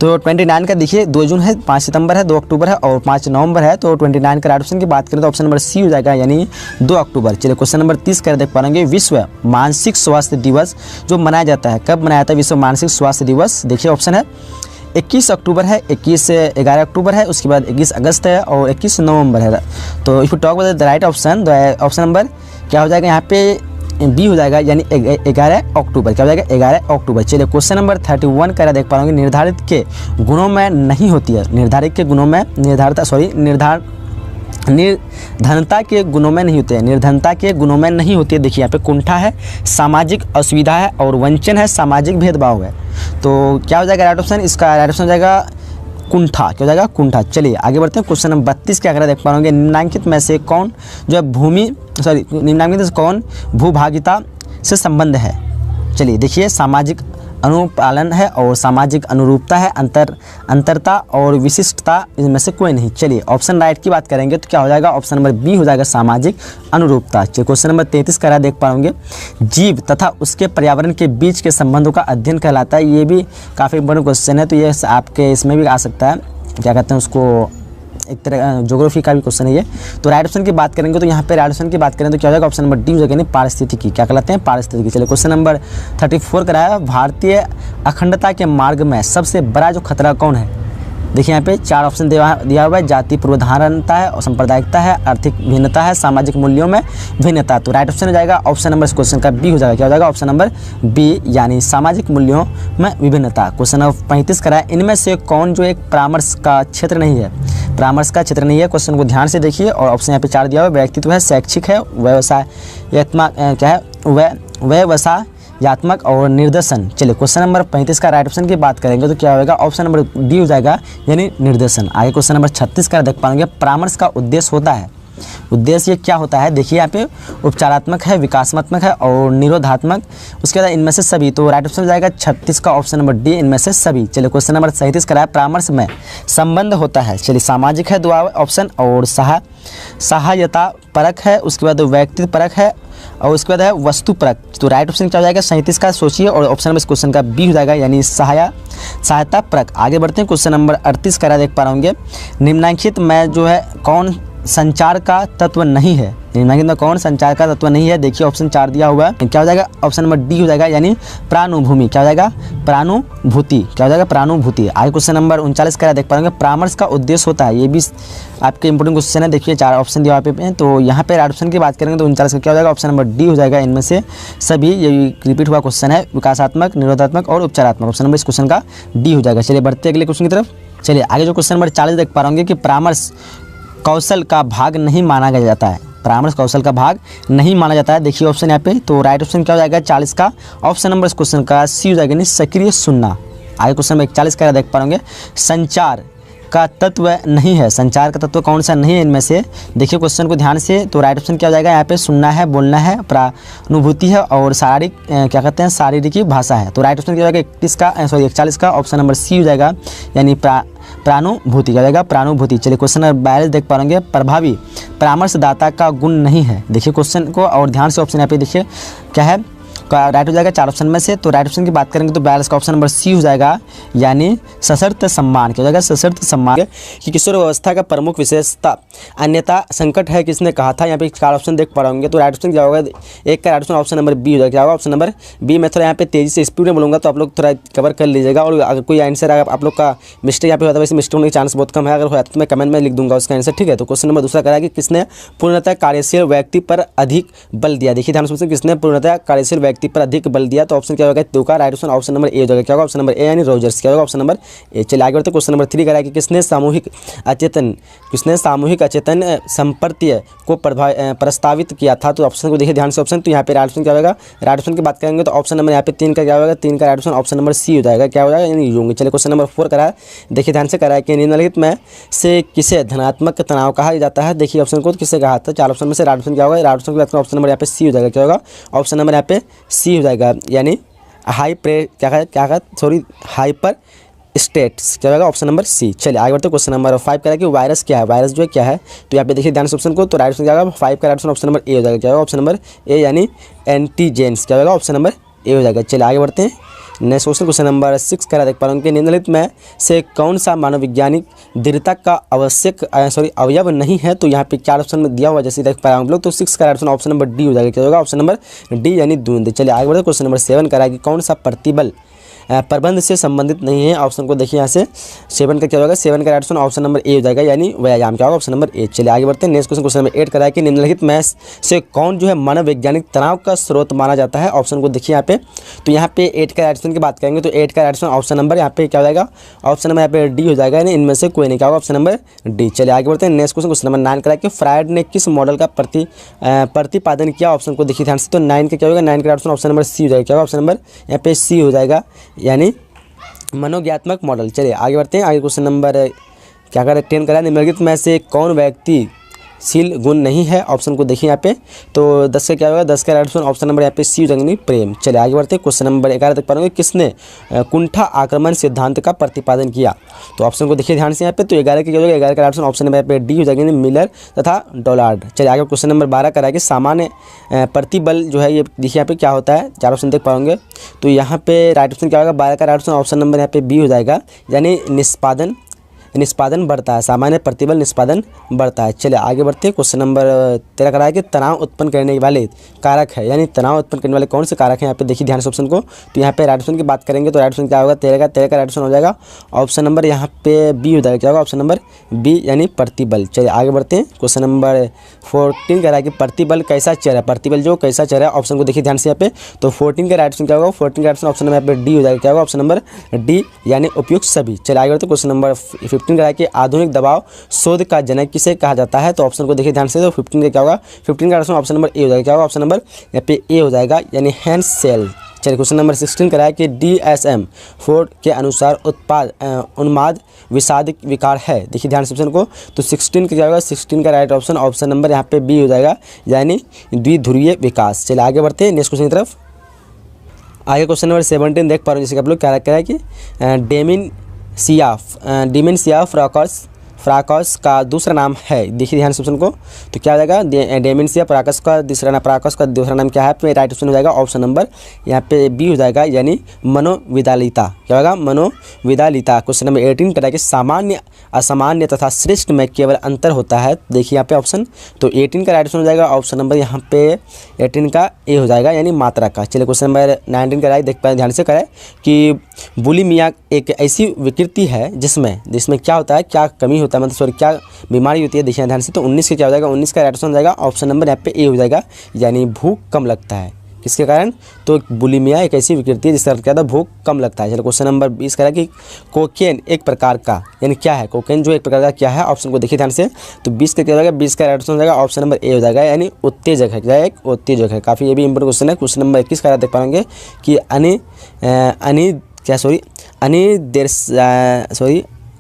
तो 29 का देखिए 2 जून है, 5 सितंबर है, 2 अक्टूबर है और 5 नवंबर है। तो 29 का राइट ऑप्शन की बात करें तो ऑप्शन नंबर सी हो जाएगा, यानी 2 अक्टूबर। चलिए क्वेश्चन नंबर 30 का देख पाएंगे, विश्व मानसिक स्वास्थ्य दिवस जो मनाया जाता है, कब मनाया जाता है विश्व मानसिक स्वास्थ्य दिवस। देखिए ऑप्शन है 21 अक्टूबर है, 11 अक्टूबर है, उसके बाद 21 अगस्त है और 21 नवंबर है। तो if you talk about the right option, option number क्या हो जाएगा यहाँ पे बी हो जाएगा, यानी 11 अक्टूबर। क्या हो जाएगा, 11 अक्टूबर। चलिए क्वेश्चन नंबर 31 का देख पाएंगे, निर्धारित के गुणों में नहीं होती है। निर्धारित के गुणों में निर्धनता के गुणों में नहीं होते हैं, निर्धनता के गुणों में नहीं होती है। देखिए यहाँ पे कुंठा है, सामाजिक असुविधा है और वंचन है, सामाजिक भेदभाव है। तो क्या हो जाएगा राइट ऑप्शन, इसका राइट ऑप्शन हो जाएगा कुंठा। क्या हो जाएगा, कुंठा। चलिए आगे बढ़ते हैं क्वेश्चन नंबर 32 क्या देख पा रहे निम्नांकित में से कौन जो है निम्नांकित में से कौन भूभागिता से संबंध है। चलिए देखिए सामाजिक अनुपालन है और सामाजिक अनुरूपता है, अंतरता और विशिष्टता, इनमें से कोई नहीं। चलिए ऑप्शन राइट की बात करेंगे तो क्या हो जाएगा, ऑप्शन नंबर बी हो जाएगा, सामाजिक अनुरूपता। चलिए क्वेश्चन नंबर 33 का देख पाएंगे, जीव तथा उसके पर्यावरण के बीच के संबंधों का अध्ययन कहलाता है। ये भी काफ़ी इंपॉर्टेंट क्वेश्चन है, तो ये आपके इसमें भी आ सकता है, क्या कहते हैं उसको, एक तरह ज्योग्राफी का भी क्वेश्चन है ये। तो राइट ऑप्शन की बात करेंगे तो यहाँ पे राइट ऑप्शन की बात करें तो क्या हो जाएगा, ऑप्शन नंबर डी हो जाएगा, नहीं पारिस्थितिकी। क्या कहलाते हैं, पारिस्थितिकी। चलिए क्वेश्चन नंबर 34 कराया, भारतीय अखंडता के मार्ग में सबसे बड़ा जो खतरा कौन है। देखिए यहाँ पे 4 ऑप्शन दिया हुआ है, जाति पूर्वधारणता है और सांप्रदायिकता है, आर्थिक भिन्नता है, सामाजिक मूल्यों में भिन्नता। तो राइट ऑप्शन हो जाएगा ऑप्शन नंबर इस क्वेश्चन का बी हो जाएगा। क्या हो जाएगा, ऑप्शन नंबर बी, यानी सामाजिक मूल्यों में विभिन्नता। क्वेश्चन नंबर 35 कराया, इनमें से कौन जो एक परामर्श का क्षेत्र नहीं है। परामर्श का क्षेत्र नहीं है, क्वेश्चन को ध्यान से देखिए, और ऑप्शन यहाँ पे 4 दिया हुआ है, व्यक्तित्व है, शैक्षिक है, व्यवसायत्मक क्या है, व्यवसायात्मक और निर्देशन। चलिए क्वेश्चन नंबर 35 का राइट ऑप्शन की बात करेंगे तो क्या होगा, ऑप्शन नंबर डी हो जाएगा, यानी निर्देशन। आगे क्वेश्चन नंबर 36 का देख पाएंगे, परामर्श का उद्देश्य होता है। उद्देश्य क्या होता है, देखिए यहाँ पे उपचारात्मक है, विकासात्मक है और निरोधात्मक, उसके बाद इनमें से सभी। तो राइट ऑप्शन हो जाएगा 36 का ऑप्शन नंबर डी, इनमें से सभी। चलिए क्वेश्चन नंबर 37 का है, परामर्श में संबंध होता है। चलिए सामाजिक है 2 ऑप्शन, और सहायता परक है, उसके बाद व्यक्तित्व परक है और उसके बाद है वस्तु परक। तो राइट ऑप्शन क्या हो जाएगा, 37 का सोचिए, और ऑप्शन नंबर इस क्वेश्चन का बी हो जाएगा, यानी सहायता परक। आगे बढ़ते हैं क्वेश्चन नंबर 38 का देख पा रहे होंगे, निम्नलिखित में जो है कौन संचार का तत्व नहीं है। निम्नलिखित में कौन संचार का तत्व नहीं है। देखिए ऑप्शन 4 दिया हुआ है, क्या हो जाएगा, ऑप्शन नंबर डी हो जाएगा, यानी प्रानुभूमि। क्या हो जाएगा, प्रानुभूति। क्या हो जाएगा, प्रानुभूति। आगे क्वेश्चन नंबर 39 का देख पाएंगे, परामर्श का उद्देश्य होता है। ये भी आपके इंपोर्टेंट क्वेश्चन है, देखिए 4 ऑप्शन दिया हुआ पे। तो यहाँ पे राइट ऑप्शन की बात करेंगे तो 39 का क्या हो जाएगा, ऑप्शन नंबर डी हो जाएगा, इनमें से सभी। ये रिपीट हुआ क्वेश्चन है, विकासात्मक, निरोधात्मक और उपचारात्मक। ऑप्शन नंबर इस क्वेश्चन का डी हो जाएगा। चलिए बढ़ते अगले क्वेश्चन की तरफ। चलिए आगे जो क्वेश्चन नंबर 40 देख पा रहे होंगे कि परामर्श कौशल का भाग नहीं माना जाता है। परामर्श कौशल का भाग नहीं माना जाता है। देखिए ऑप्शन यहाँ पे, तो राइट ऑप्शन क्या हो जाएगा 40 का, ऑप्शन नंबर इस क्वेश्चन का सी हो जाएगा, नहीं सक्रिय सुनना। आगे क्वेश्चन नंबर 41 का देख पाएंगे, संचार का तत्व नहीं है, संचार का तत्व कौन सा नहीं है इनमें से? देखिए क्वेश्चन को ध्यान से, तो राइट ऑप्शन क्या हो जाएगा यहाँ पे? सुनना है, बोलना है, प्रानुभूति है और शारीरिक क्या कहते हैं शारीरिक भाषा है। तो राइट ऑप्शन क्या हो जाएगा? 41 का ऑप्शन नंबर सी हो जाएगा, यानी प्रानुभूति क्या हो जाएगा? प्रानुभूति। चलिए क्वेश्चन नंबर 42 देख पा रहे प्रभावी परामर्शदाता का गुण नहीं है। देखिए क्वेश्चन को और ध्यान से, ऑप्शन यहाँ पे देखिए क्या है, राइट हो जाएगा 4 ऑप्शन में से। तो राइट ऑप्शन की बात करेंगे तो 42 का ऑप्शन नंबर सी हो जाएगा, यानी सशर्त सम्मान। क्या हो जाएगा? सशर्त सम्मान। कि किशोर व्यवस्था का प्रमुख विशेषता अन्यथा संकट है, किसने कहा था? यहाँ पे 4 ऑप्शन देख पा रहे तो राइट ऑप्शन क्या होगा? एक का right option option number B हो जाएगा। क्या होगा? Option number B. मैं थोड़ा यहाँ पे तेजी से स्पीड में बोलूँगा तो आप लोग थोड़ा कवर कर लीजिएगा, और अगर कोई आंसर आप लोग का मिस्टेक यहाँ पे होता है, वैसे मिस्टेक होने के चांस बहुत कम है, अगर होता तो मैं कमेंट में लिख दूंगा उसका आंसर, ठीक है। तो क्वेश्चन नंबर दूसरा करा कि किसने पूर्णतः कार्यशील व्यक्ति पर अधिक बल दिया? देखिए ध्यान से, किसने पूर्णतः कार्यशील व्यक्ति पर अधिक बल दिया? तो ऑप्शन क्या होगा? 2 का right option option number A हो जाएगा। क्या होगा? ऑप्शन नंबर ए, यानी रोजर्स। क्या होगा? Option number A. चलिए आगे बढ़ते। क्वेश्चन नंबर 3 करा कि किसने सामूहिक अचेतन संपर्त्य को प्रस्तावित किया था? तो ऑप्शन को देखिए ध्यान से, ऑप्शन तो यहाँ पे राइट ऑप्शन क्या होगा? राइट ऑप्शन की बात करेंगे तो ऑप्शन नंबर यहाँ पे 3 का क्या होगा? 3 का right option option number C हो जाएगा। क्या हो जाएगा? यानी यूंग। चलिए क्वेश्चन नंबर 4 करा, देखिए ध्यान से करा कि निम्नलिखित में से किसे धनात्मक तनाव कहा जाता है? देखिए ऑप्शन को किसे कहा था? 4 ऑप्शन में से राइट ऑप्शन क्या होगा? राइट ऑप्शन की बात करें ऑप्शन नंबर यहाँ पे सी हो जाएगा। क्या होगा? ऑप्शन नंबर यहाँ पे सी हो जाएगा, यानी हाइपर स्टेट्स। क्या होगा? Option number C. चलिए आगे बढ़ते। क्वेश्चन नंबर 5 करा कि वायरस क्या है? वायरस जो है क्या है? तो यहाँ पे देखिए ध्यान से ऑप्शन को, तो राइट ऑप्शन क्या होगा? 5 का right option option number A हो जाएगा। क्या होगा? ऑप्शन नंबर ए, यानी एंटीजेंस। क्या होगा? ऑप्शन नंबर ए हो जाएगा। चलिए आगे बढ़ते हैं। नेक्स्ट क्वेश्चन नंबर 6 करा देख पा रहे कि निम्नलिखित में से कौन सा मानववैज्ञानिक दृढ़ता का अवयव नहीं है? तो यहाँ पे 4 ऑप्शन में दिया हुआ जैसे देख पा रहे हम लोग, तो 6 का right option option number D हो जाएगा। क्या होगा? ऑप्शन नंबर डी, यानी दूंद। चलिए आगे बढ़ते। क्वेश्चन नंबर 7 करा कि कौन सा प्रतिबल प्रबंध से संबंधित नहीं है? ऑप्शन को देखिए यहाँ से 7 का क्या होगा? 7 का right option option number A हो जाएगा, यानी व्यायाम। क्या होगा? Option number A. चलिए आगे बढ़ते हैं। नेक्स्ट क्वेश्चन नंबर 8 कराया कि निम्नलिखित में से कौन जो है मनोवैज्ञानिक तनाव का स्रोत माना जाता है? ऑप्शन को देखिए यहाँ पे, तो यहाँ पे 8 का राइट ऑप्शन की बात करेंगे तो 8 का राइट ऑप्शन ऑप्शन नंबर यहाँ पे क्या हो जाएगा? ऑप्शन नंबर यहाँ पे डी हो जाएगा, यानी इनमें से कोई नहीं। क्या होगा? Option number D. चलिए आगे बढ़ते हैं। नेक्स्ट क्वेश्चन नंबर 9 कराया कि फ्रायड ने किस मॉडल का प्रतिपादन किया? ऑप्शन को देखिए ध्यान से, तो 9 का क्या होगा? 9 का right option option number C हो जाएगा। क्या होगा? ऑप्शन नंबर यहाँ पे सी हो जाएगा, यानी मनोज्ञात्मक मॉडल। चलिए आगे बढ़ते हैं। आगे क्वेश्चन नंबर क्या कर 10 करा निम्नलिखित में से कौन व्यक्तिशील गुण नहीं है? ऑप्शन को देखिए यहाँ पे, तो 10 का क्या होगा? 10 का राइट ऑप्शन ऑप्शन नंबर यहाँ पे सी हो जाएंगे, प्रेम। चलिए आगे बढ़ते हैं। क्वेश्चन नंबर 11 तक पढ़ेंगे किसने कुंठा आक्रमण सिद्धांत का प्रतिपादन किया? तो ऑप्शन को देखिए ध्यान से यहाँ पे, तो 11 का क्या होगा? 11 का राइट ऑप्शन ऑप्शन नंबर यहाँ पे डी हो जाएंगे, मिलर तथा डोलार्ड। चलिए आगे क्वेश्चन नंबर 12 करा कि सामान्य प्रतिबल जो है ये देखिए यहाँ पे क्या होता है? 4 ऑप्शन देख पाएंगे, तो यहाँ पे राइट ऑप्शन क्या होगा? 12 का राइट ऑप्शन ऑप्शन नंबर यहाँ पे बी हो जाएगा, यानी निष्पादन बढ़ता है, सामान्य प्रतिबल निष्पादन बढ़ता है। चलिए आगे बढ़ते हैं। क्वेश्चन नंबर 13 करा है कि तनाव उत्पन्न करने वाले कारक है, यानी तनाव उत्पन्न करने वाले कौन से कारक हैं? यहाँ पे देखिए ध्यान से ऑप्शन को, तो यहाँ पे राइट ऑप्शन की बात करेंगे तो राइट ऑप्शन क्या होगा? 13 का राइट ऑप्शन हो जाएगा ऑप्शन नंबर यहाँ पे बी हो जाएगा। क्या होगा? ऑप्शन नंबर बी, यानी प्रतिबल। चलिए आगे बढ़ते हैं। क्वेश्चन नंबर 14 करा है कि प्रतिबल कैसा चेहरा? प्रतिबल जो कैसा चेहरा? ऑप्शन को देखिए ध्यान से यहाँ पे, तो 14 का राइट ऑप्शन क्या होगा? 14 का राइट ऑप्शन नंबर यहाँ पे डी हो जाएगा। क्या होगा? ऑप्शन नंबर डी, यानी उपयुक्त सभी। चलिए आगे बढ़ते हैं। क्वेश्चन नंबर 15 करा कि आधुनिक दबाव शोध का जनक किसे कहा जाता है? तो ऑप्शन को देखिए ध्यान से, तो 15 का क्या होगा? 15 का ऑप्शन नंबर ए हो जाएगा। क्या होगा? ऑप्शन नंबर यहाँ पे ए हो जाएगा, यानी हैंस सेल। चलिए क्वेश्चन नंबर 16 कराया कि DSM-4 के अनुसार उन्माद विषाद विकार है। देखिए ध्यान से ऑप्शन को, तो 16 का क्या होगा? 16 का राइट ऑप्शन ऑप्शन नंबर यहाँ पे बी हो जाएगा, यानी द्विध्रुवीय विकास। चलिए आगे बढ़ते हैं नेक्स्ट क्वेश्चन की तरफ। आगे क्वेश्चन नंबर 17 देख पा रहे हैं, जैसे कि आप लोग क्या रखा है कि डेमेंशिया फ्राकस का दूसरा नाम है। देखिए ध्यान से ऑप्शन को, तो क्या हो जाएगा? डेमेंशिया फ्राकस का दूसरा नाम क्या है? तो राइट ऑप्शन हो जाएगा ऑप्शन नंबर यहाँ पे बी हो जाएगा, यानी मनोविदालिता। क्या होगा? मनोविदालिता। क्वेश्चन नंबर 18 करा कि सामान्य असामान्य तथा श्रेष्ठ में केवल अंतर होता है। देखिए यहाँ पे ऑप्शन, तो 18 का राइट ऑप्शन हो जाएगा ऑप्शन नंबर यहाँ पे 18 का ए हो जाएगा, यानी मात्रा का। चलिए क्वेश्चन नंबर 19 का राइट देख पाए ध्यान से कराए कि बुलिमिया एक ऐसी विकृति है जिसमें क्या होता है? क्या कमी होता है, मतलब सॉरी क्या बीमारी होती है? देखिए ध्यान से, तो 19 का क्या हो जाएगा? 19 का राइट ऑप्शन हो जाएगा ऑप्शन नंबर यहाँ पे ए हो जाएगा, यानी भूख कम लगता है। किसके कारण? तो बुलिमिया एक ऐसी विकृति है जिसका अर्थ क्या था? भूख कम लगता है। चलो क्वेश्चन नंबर 20 करा कि कोकेन एक प्रकार का, यानी क्या है कोकेन जो एक प्रकार का क्या है? ऑप्शन को देखिए ध्यान से, तो 20 का क्या हो जाएगा? 20 का राइट ऑप्शन हो जाएगा ऑप्शन नंबर ए हो जाएगा, यानी उत्तेजक है। क्या है? एक उत्तेजक है। काफ़ी ये भी इंपॉर्टेंट क्वेश्चन है। क्वेश्चन नंबर 21 का देख पाएंगे कि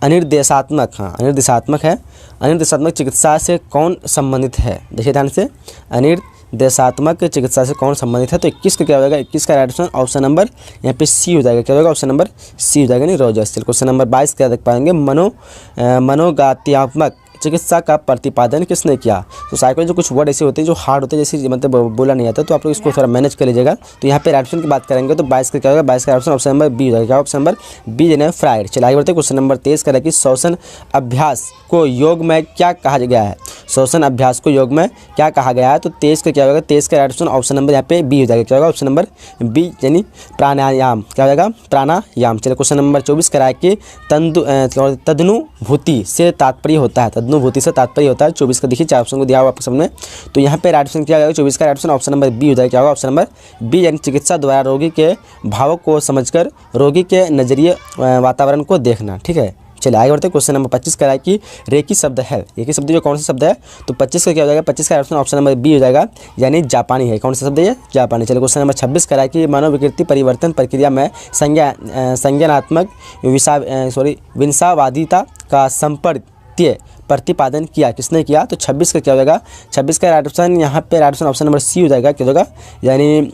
अनिर्देशात्मक, हाँ अनिर्देशात्मक है। अनिर्देशात्मक चिकित्सा से कौन संबंधित है? देखिए ध्यान से, अनिर्देशात्मक चिकित्सा से कौन संबंधित है? तो 21 का क्या हो जाएगा? 21 का राइट ऑप्शन ऑप्शन नंबर यहाँ पे सी हो जाएगा। क्या होगा? ऑप्शन नंबर सी हो जाएगा, नहीं रोजर्स। चलिए क्वेश्चन नंबर 22 क्या देख पाएंगे? मनोगात्यात्मक चिकित्सा का प्रतिपादन किसने किया? तो साइकोलॉजी कुछ वर्ड ऐसे होते हैं जो हार्ड होते हैं, जैसे मतलब बोला नहीं आता, तो आप लोग इसको थोड़ा मैनेज कर लीजिएगा। तो यहाँ पे राइट ऑप्शन की बात करेंगे तो 22 का क्या होगा? 22 का ऑप्शन ऑप्शन नंबर बी हो जाएगा। क्या ऑप्शन नंबर बी यानी फ्राइड। चलिए आगे बढ़ते हैं। क्वेश्चन नंबर 23 का है कि श्वसन अभ्यास को योग में क्या कहा गया है? श्वसन अभ्यास को योग में क्या कहा गया है? तो 23 का क्या होगा? 23 का राइट ऑप्शन ऑप्शन नंबर यहाँ पे बी हो जाएगा। क्या होगा? ऑप्शन नंबर बी यानी प्राणायाम। क्या हो जाएगा? प्राणायाम। चलिए क्वेश्चन नंबर 24 का है कि तदनुभूति से तात्पर्य होता है। तदनुभूति से तात्पर्य होता है। 24 का देखिए 4 ऑप्शन को दिया हुआ आपके सामने। तो यहाँ पे राइट ऑप्शन क्या होगा? 24 का right option option number B हो जाएगा। क्या होगा? ऑप्शन नंबर बी यानी चिकित्सा द्वारा रोगी के भावों को समझकर रोगी के नजरिए वातावरण को देखना। ठीक है, चलिए आगे बढ़ते हैं। क्वेश्चन नंबर 25 का है कि रेकी शब्द है। रेकी शब्द जो कौन सा शब्द है? तो 25 का क्या हो जाएगा? 25 का ऑप्शन नंबर बी हो जाएगा, यानी जापानी है। कौन सा शब्द है? जापानी। चलिए क्वेश्चन नंबर 26 का है कि मनोविकृति परिवर्तन प्रक्रिया में संज्ञानात्मक विंसावादिता का संपर्क प्रतिपादन किया किसने किया? तो 26 का क्या हो जाएगा? 26 का राइट ऑप्शन यहाँ पे right option option number C हो जाएगा। क्या होगा? यानी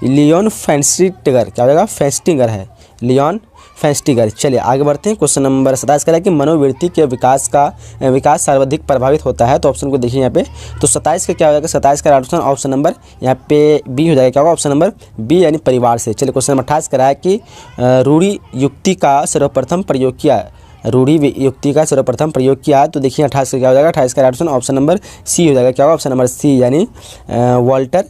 लियोन फेस्टिगर। क्या हो जाएगा? फेस्टिगर है, लियोन फेस्टिगर। चलिए आगे बढ़ते हैं। क्वेश्चन नंबर 27 का है कि मनोवृत्ति के विकास सर्वाधिक प्रभावित होता है। तो ऑप्शन को देखिए यहाँ पे। तो 27 का क्या हो जाएगा? 27 का राइट ऑप्शन ऑप्शन नंबर यहाँ पे बी हो जाएगा। क्या होगा? ऑप्शन नंबर बी यानी परिवार से। चलिए क्वेश्चन नंबर 28 का है कि रूढ़ि युक्ति का सर्वप्रथम प्रयोग किया। रूढ़ि युक्ति का सर्वप्रथम प्रयोग किया। तो देखिए 28 का क्या हो जाएगा? 28 का right option option number C हो जाएगा। क्या होगा? ऑप्शन नंबर सी यानी वाल्टर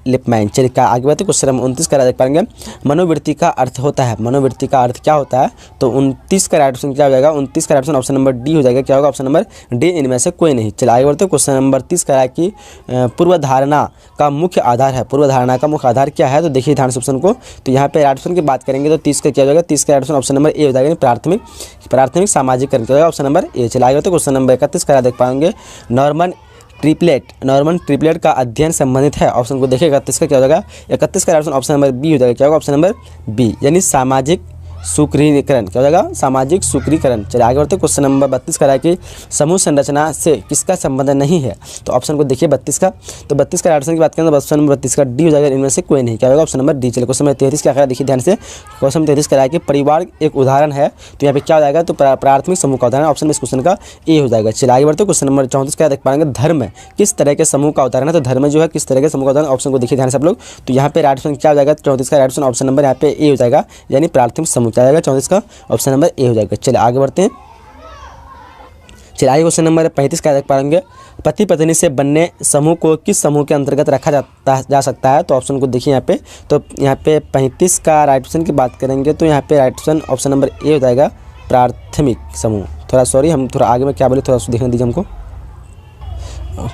लिपमैन। चलिए क्या आगे बढ़ते हैं। क्वेश्चन नंबर 29 का देख पाएंगे। मनोवृत्ति का अर्थ होता है। मनोवृत्ति का अर्थ क्या होता है? तो 29 का राइट ऑप्शन क्या हो जाएगा? 29 का right option option number D हो जाएगा। क्या होगा? ऑप्शन नंबर डी इनमें से कोई नहीं। चलिए आगे बढ़ते हैं। क्वेश्चन नंबर 30 का है कि पूर्वधारणा का मुख्य आधार है। पूर्वधारणा का मुख्य आधार क्या है? तो देखिए ध्यान से ऑप्शन को। तो यहाँ पे राइट ऑप्शन की बात करेंगे तो 30 का क्या हो जाएगा? 30 का right option option number A हो जाएगा, प्राथमिक सामाजिक क्या होगा? Option number A. चलिए आगे बढ़ते हैं। क्वेश्चन नंबर 31 का देख पाएंगे। नॉर्मन ट्रिपलेट का अध्ययन संबंधित है। ऑप्शन को देखिए 31 का क्या हो जाएगा? 31 का ऑप्शन नंबर बी हो जाएगा। क्या होगा? ऑप्शन नंबर बी यानी सामाजिक सुक्रीकरण। क्या हो जाएगा? सामाजिक सुक्रीकरण। चलिए आगे बढ़ते हैं। क्वेश्चन नंबर 32 का है कि समूह संरचना से किसका संबंध नहीं है? तो ऑप्शन को देखिए 32 का। तो 32 का ऑप्शन की बात करें तो ऑप्शन नंबर 32 का डी हो जाएगा, इनमें से कोई नहीं। क्या होगा? Option number D. चलिए क्वेश्चन नंबर 33 क्या है? देखिए ध्यान से। क्वेश्चन नंबर 33 का है कि परिवार एक उदाहरण है। तो यहाँ पे क्या हो जाएगा? तो प्राथमिक समूह का उदाहरण। ऑप्शन में इस क्वेश्चन का ए हो जाएगा। चलिए आगे बढ़ते हैं। क्वेश्चन नंबर 34 क्या देख पाएंगे? धर्म किस तरह के समूह का उदाहरण है? तो धर्म जो है किस तरह के समूह का उदाहरण? ऑप्शन को देखिए ध्यान से आप लोग। तो यहाँ पे राइट ऑप्शन क्या हो जाएगा? 34 का राइट ऑप्शन ऑप्शन नंबर यहाँ पे ए हो जाएगा, यानी प्राथमिक समूह। क्या जाएगा? 34 का ऑप्शन नंबर ए हो जाएगा। चलिए आगे बढ़ते हैं। चलिए आगे क्वेश्चन नंबर 35 क्या देख पाएंगे? पति पत्नी से बनने समूह को किस समूह के अंतर्गत रखा जा सकता है? तो ऑप्शन को देखिए यहाँ पे। तो यहाँ पे 35 का राइट ऑप्शन की बात करेंगे तो यहाँ पे right option option number A हो जाएगा, प्राथमिक समूह। थोड़ा सॉरी, हम थोड़ा आगे में क्या बोले थोड़ा सा देखने दीजिए हमको।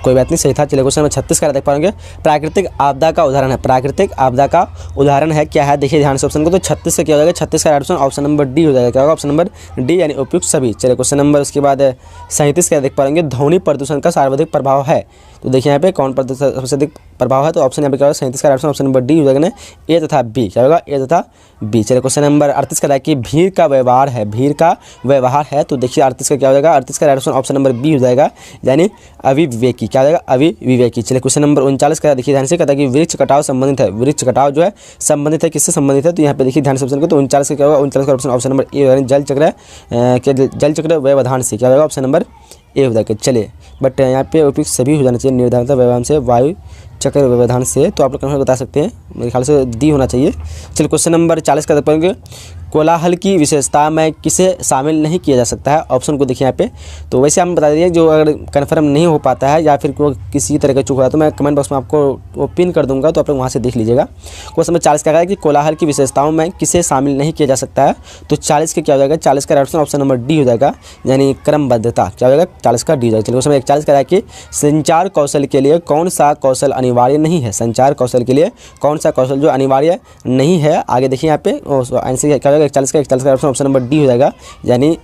कोई बात नहीं, सही था। चलिए क्वेश्चन नंबर 36 का देख पाएंगे। प्राकृतिक आपदा का उदाहरण है। प्राकृतिक आपदा का उदाहरण है क्या है? देखिए ध्यान से ऑप्शन को। तो 36 से क्या हो जाएगा? 36 का ऑप्शन ऑप्शन नंबर डी हो जाएगा। क्या होगा? ऑप्शन नंबर डी यानी उपयुक्त सभी। चलिए क्वेश्चन नंबर उसके बाद 37 का देख पाएंगे। ध्वनि प्रदूषण का सर्वाधिक प्रभाव है। तो देखिए यहाँ पे कौन प्रदूषण सबसे अधिक प्रभाव है? तो ऑप्शन यहाँ पे क्या होगा? 37 का ऑप्शन नंबर डी हो जाएगा ना, ए तथा बी। क्या होगा? ए तथा बी। चलिए क्वेश्चन नंबर 38 का कि भीड़ का व्यवहार है। भीड़ का व्यवहार है। तो देखिए 38 का क्या हो जाएगा? 38 का ऑप्शन नंबर बी हो जाएगा, यानी अविवेकी। क्या हो जाएगा? अविवेकी। चलिए क्वेश्चन नंबर 39 का देखिए ध्यान से, कहता है कि वृक्ष कटाव संबंधित है। वृक्ष कटाव जो है संबंधित है, किससे संबंधित है? तो यहाँ पे देखिए ध्यान से ऑप्शन को। तो 39 का क्या होगा? 39 का ऑप्शन नंबर ए यानी जल चक्र व्यवधान से। क्या होगा? ऑप्शन नंबर ए हो जाएगा। चलिए बट यहाँ पे उपयुक्त सभी हो जाना चाहिए। निर्धारित व्यवधान से, वायु चक्र व्यवधान से। तो आप लोग कन्फर्म बता सकते हैं, मेरे ख्याल से डी होना चाहिए। चलिए क्वेश्चन नंबर 40 का देख पाएंगे। कोलाहल की विशेषता में किसे शामिल नहीं किया जा सकता है? ऑप्शन को देखिए यहाँ पे। तो वैसे हम बता दीजिए, जो अगर कन्फर्म नहीं हो पाता है या फिर कोई किसी तरह का चूक हो रहा है तो मैं कमेंट बॉक्स में आपको वो पिन कर दूंगा, तो आप लोग वहाँ से देख लीजिएगा। क्वेश्चन नंबर 40 का है कि कोलाहल की विशेषताओं में किसे शामिल नहीं किया जा सकता है? तो 40 का क्या हो जाएगा? 40 का ऑप्शन नंबर डी हो जाएगा, यानी क्रमबद्धता। क्या हो जाएगा? 40 का डी हो जाएगा। चलिए क्वेश्चन 41 का है कि संचार कौशल के लिए कौन सा कौशल अनिवार्य नहीं है? संचार कौशल के लिए कौन सा कौशल जो अनिवार्य नहीं है? आगे देखिए यहाँ पे आंसर क्या हो जाएगा? 41 का ऑप्शन नंबर डी हो जाएगा, यानी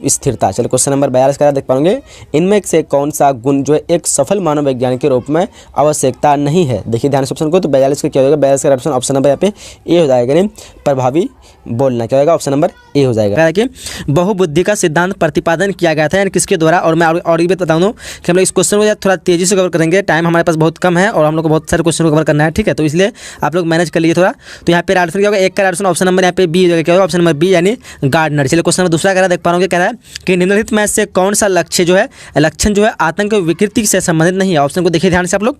स्थिरता। चलिए क्वेश्चन नंबर 42 का देख पाएंगे, इनमें से कौन सा गुण जो है एक सफल मानव वैज्ञानिक के रूप में आवश्यकता नहीं है। देखिए ध्यान से ऑप्शन को, तो 42 का क्या होगा, 42 का ऑप्शन ऑप्शन नंबर यहाँ पे ए हो जाएगा, यानी प्रभावी बोलना क्या होगा, ऑप्शन नंबर ए हो जाएगा। कि बहुबुद्धि का सिद्धांत प्रतिपादन किया गया था यानी किसके द्वारा। और मैं और भी बता दूं कि हम लोग इस क्वेश्चन को थोड़ा तेजी से कवर करेंगे, टाइम हमारे पास बहुत कम है और हम लोग को बहुत सारे क्वेश्चन को कवर करना है, ठीक है, तो इसलिए आप लोग मैनेज कर लीजिए थोड़ा। तो यहाँ पे आंसर क्या होगा, एक का आंसर ऑप्शन नंबर यहाँ पे बी हो जाएगा, क्या होगा ऑप्शन नंबर बी यानी गार्डनर। चलिए क्वेश्चन नंबर दूसरा कह देख पा रहे हैं, कह रहा है कि निम्नलिखित में से कौन सा लक्षण जो है आतंक विकृति से संबंधित नहीं है। ऑप्शन को देखिए ध्यान से आप लोग,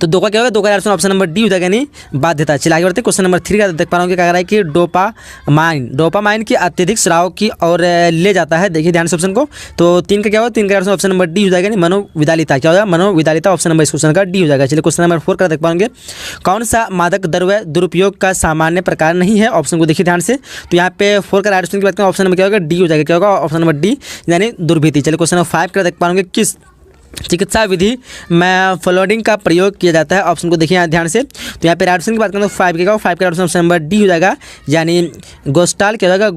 तो दो का क्या होगा, दो का आंसर ऑप्शन नंबर डी हो जाएगा यानी बाध्यता। चलिए आगे बढ़ते हैं, क्वेश्चन नंबर 3 का देख पा रहा हूँ, क्या कह रहा है कि डोपामाइन की अत्यधिक स्राव की और ले जाता है। देखिए ध्यान से ऑप्शन को, तो 3 का क्या होगा, 3 का आंसर ऑप्शन नंबर डी हो जाएगा यानी मनोविदालिता। क्या होगा, मनोविदालिता, ऑप्शन नंबर इस क्वेश्चन का डी हो जाएगा। चलिए क्वेश्चन नंबर 4 का देख पाएंगे, कौन सा मादक द्रव्य दुरुपयोग का सामान्य प्रकार नहीं है। ऑप्शन को देखिए ध्यान से, तो यहाँ पे 4 का आंसर की बात करें, ऑप्शन नंबर क्या होगा, डी हो जाएगा, क्या होगा ऑप्शन नंबर डी यानी दुर्भीति। चलिए क्वेश्चन नंबर 5 का देख पाएंगे, किस चिकित्सा विधि में फ्लोडिंग का प्रयोग किया जाता है। ऑप्शन को देखिए ध्यान से, तो यहाँ पे ऑप्शन की बात करें तो 5 का 5 का ऑप्शन नंबर डी हो जाएगा यानी गोस्टाल्ट, क्या होगा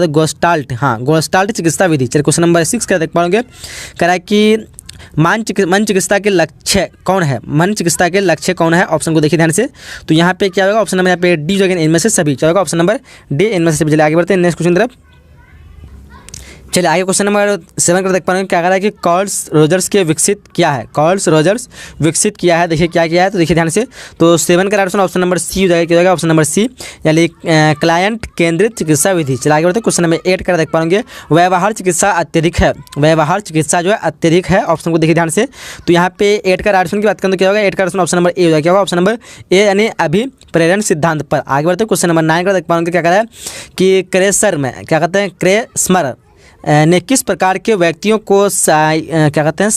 गोस्टाल्ट, हाँ गोस्टाल्ट चिकित्सा विधि। चलिए क्वेश्चन नंबर 6 का देख पाओगे, कह रहा है कि मन चिकित्सा के लक्ष्य कौन है, मन चिकित्सा के लक्ष्य कौन है। ऑप्शन को देखिए ध्यान से, तो यहाँ पे क्या होगा, ऑप्शन नंबर यहाँ पे डी हो जाएगा इनमें से सभी, क्या होगा ऑप्शन नंबर डी इनमें से सभी। चलिए आगे बढ़ते हैं नेक्स्ट क्वेश्चन तरफ। चलिए आगे क्वेश्चन नंबर 7 का देख पा रहे हैं, क्या कह रहा है कि कार्ल रोजर्स के विकसित किया है, कार्ल रोजर्स विकसित किया है। देखिए क्या किया है, तो देखिए ध्यान से, तो 7 का ऑप्शन नंबर सी हो जाएगा, क्या होगा ऑप्शन नंबर सी यानी क्लाइंट केंद्रित चिकित्सा विधि। चलिए आगे बढ़ते हैं, क्वेश्चन नंबर 8 का देख पाएंगे, व्यवहार चिकित्सा अत्यधिक है, व्यवहार चिकित्सा जो है अत्यधिक है। ऑप्शन को देखिए ध्यान से, तो यहाँ पे 8 का ऑप्शन की बात करें तो क्या होगा, 8 का ऑप्शन नंबर ए हो जाएगा, क्या होगा ऑप्शन नंबर ए यानी अभिप्रेरण सिद्धांत पर। आगे बढ़ते हैं, क्वेश्चन नंबर 9 का देख पाएंगे, क्या कह रहा है कि क्रेसर में क्या कहते हैं, क्रेस्मर ने किस प्रकार के व्यक्तियों को क्या कहते हैं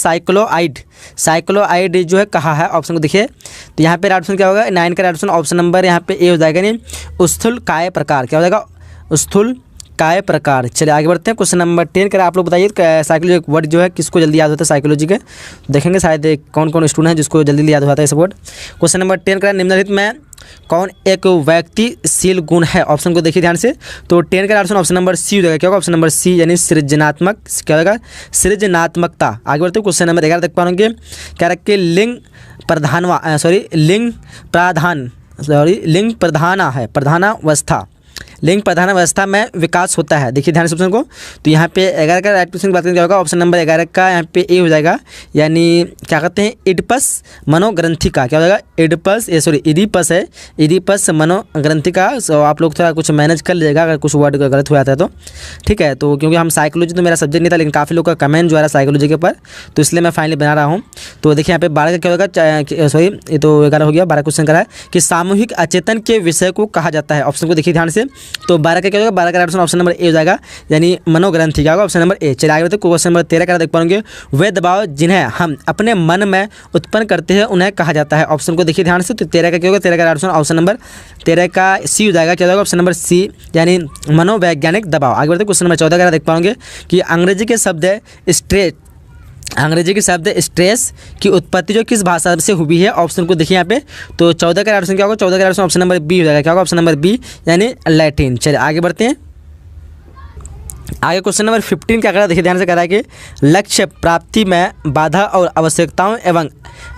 साइक्लोआइड जो है कहा है। ऑप्शन को देखिए, तो यहाँ पे ऑप्शन क्या होगा, 9 का ऑप्शन नंबर यहाँ पे ए हो जाएगा यानी स्थूल काय प्रकार, क्या हो जाएगा स्थूल काय प्रकार। चलिए आगे बढ़ते हैं, क्वेश्चन नंबर 10 का आप लोग बताइए साइकोलॉजी वर्ड जो है किसको जल्दी याद होता है साइकोलॉजी के, देखेंगे शायद कौन कौन स्टूडेंट है जिसको जल्दी याद होता है इस वर्ड। क्वेश्चन नंबर 10 का निम्नलिखित में कौन एक व्यक्तिशील गुण है। ऑप्शन को देखिए ध्यान से, तो 10 का ऑप्शन नंबर सी हो जाएगा, क्या होगा ऑप्शन नंबर सी यानी सृजनात्मक, क्या होगा सृजनात्मकता। आगे बढ़ते हैं, क्वेश्चन नंबर 11 देख पाएंगे, क्या रखे लिंग प्रधाना है, प्रधानावस्था, लिंग प्रधानावस्था में विकास होता है। देखिए ध्यान से ऑप्शन को, तो यहाँ पे 11 का राइट ऑप्शन की बात करें क्या होगा, ऑप्शन नंबर 11 का यहाँ पे ए हो जाएगा यानी क्या कहते हैं इडिपस मनोग्रंथि का, क्या हो जाएगा इडिपस है, इडिपस मनोग्रंथि का। सो आप लोग थोड़ा कुछ मैनेज कर लीजिएगा अगर कुछ वर्ड गलत हो जाता है तो, ठीक है। तो क्योंकि हम साइकोलॉजी तो मेरा सब्जेक्ट नहीं था, लेकिन काफ़ी लोग का कमेंट जो है साइकोलॉजी के ऊपर, तो इसलिए मैं फाइनली बना रहा हूँ। तो देखिए यहाँ पे 12 का क्या होगा, ये तो 11 हो गया, 12 क्वेश्चन करा है कि सामूहिक अचेतन के विषय को कहा जाता है। ऑप्शन को देखिए ध्यान से, तो 12 का क्या होगा, 12 का ऑप्शन नंबर ए हो जाएगा यानी मनोग्रंथि, क्या होगा ऑप्शन नंबर ए। चलिए आगे बढ़ते हैं, क्वेश्चन नंबर 13 का देख पाएंगे, वे दबाव जिन्हें हम अपने मन में उत्पन्न करते हैं उन्हें कहा जाता है। ऑप्शन को देखिए ध्यान से, तो 13 का क्या होगा, 13 का ऑप्शन नंबर 13 का सी हो जाएगा, क्या होगा ऑप्शन नंबर सी यानी मनोवैज्ञानिक दबाव। आगे बढ़ते हैं, क्वेश्चन नंबर 14 का देख पाएंगे कि अंग्रेजी के शब्द स्ट्रेस की उत्पत्ति जो किस भाषा से हुई है। ऑप्शन को देखिए यहाँ पे, तो 14 का ऑप्शन क्या होगा, 14 का ऑप्शन नंबर बी हो जाएगा, क्या होगा ऑप्शन नंबर बी यानी लैटिन। चलिए आगे बढ़ते हैं, आगे क्वेश्चन नंबर 15 क्या करा देखिए ध्यान से, कह रहा है कि लक्ष्य प्राप्ति में बाधा और आवश्यकताओं एवं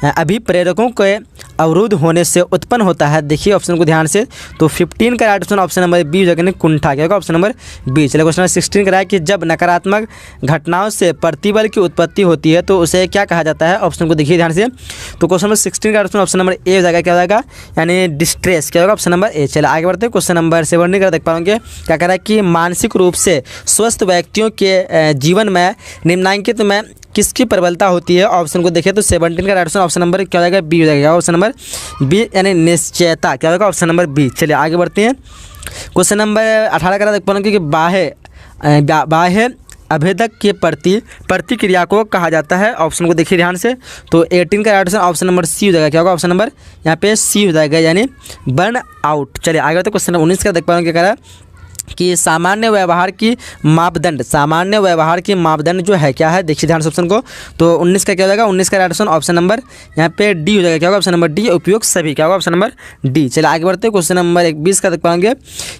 अभिप्रेरकों के अवरुद्ध होने से उत्पन्न होता है। देखिए ऑप्शन को ध्यान से, तो 15 का राइट ऑप्शन नंबर बी हो जाएगा कुंठा, क्या होगा ऑप्शन नंबर बी। चलिए क्वेश्चन नंबर 16 करा है कि जब नकारात्मक घटनाओं से प्रतिबल की उत्पत्ति होती है तो उसे क्या कहा जाता है। ऑप्शन को देखिए ध्यान से, तो क्वेश्चन नंबर 16 का ऑप्शन नंबर ए हो जाएगा, क्या हो जाएगा यानी डिस्ट्रेस, क्या होगा ऑप्शन नंबर ए। चलिए आगे बढ़ते हैं, क्वेश्चन नंबर 17 का देख पाएंगे, क्या कह रहा है कि मानसिक रूप से स्वस्थ व्यक्तियों के जीवन में निम्नलिखित में किसकी प्रबलता होती है। ऑप्शन को देखें तो 17 का ऑप्शन नंबर क्या हो जाएगा, बी हो जाएगा, ऑप्शन नंबर बी यानी निश्चयता, क्या होगा ऑप्शन नंबर बी। चलिए आगे बढ़ते हैं, क्वेश्चन नंबर 18 का देख पाएंगे कि बाह्य अभेदक के प्रति प्रतिक्रिया को कहा जाता है। ऑप्शन को देखिए ध्यान से, तो 18 का ऑप्शन नंबर सी हो जाएगा, क्या होगा ऑप्शन नंबर यहाँ पे सी हो जाएगा यानी बर्न आउट। चलिए आगे बढ़ते हैं, क्वेश्चन नंबर 19 का देख पाएंगे, क्या कह रहा है कि सामान्य व्यवहार की मापदंड जो है क्या है, देखिए ध्यान से ऑप्शन को। तो 19 का क्या हो जाएगा, 19 का राइट ऑप्शन ऑप्शन नंबर यहाँ पे डी हो जाएगा। क्या होगा ऑप्शन नंबर डी, उपयुक्त सभी। क्या होगा ऑप्शन नंबर डी। चलिए आगे बढ़ते हैं। क्वेश्चन नंबर 20 का देख पाएंगे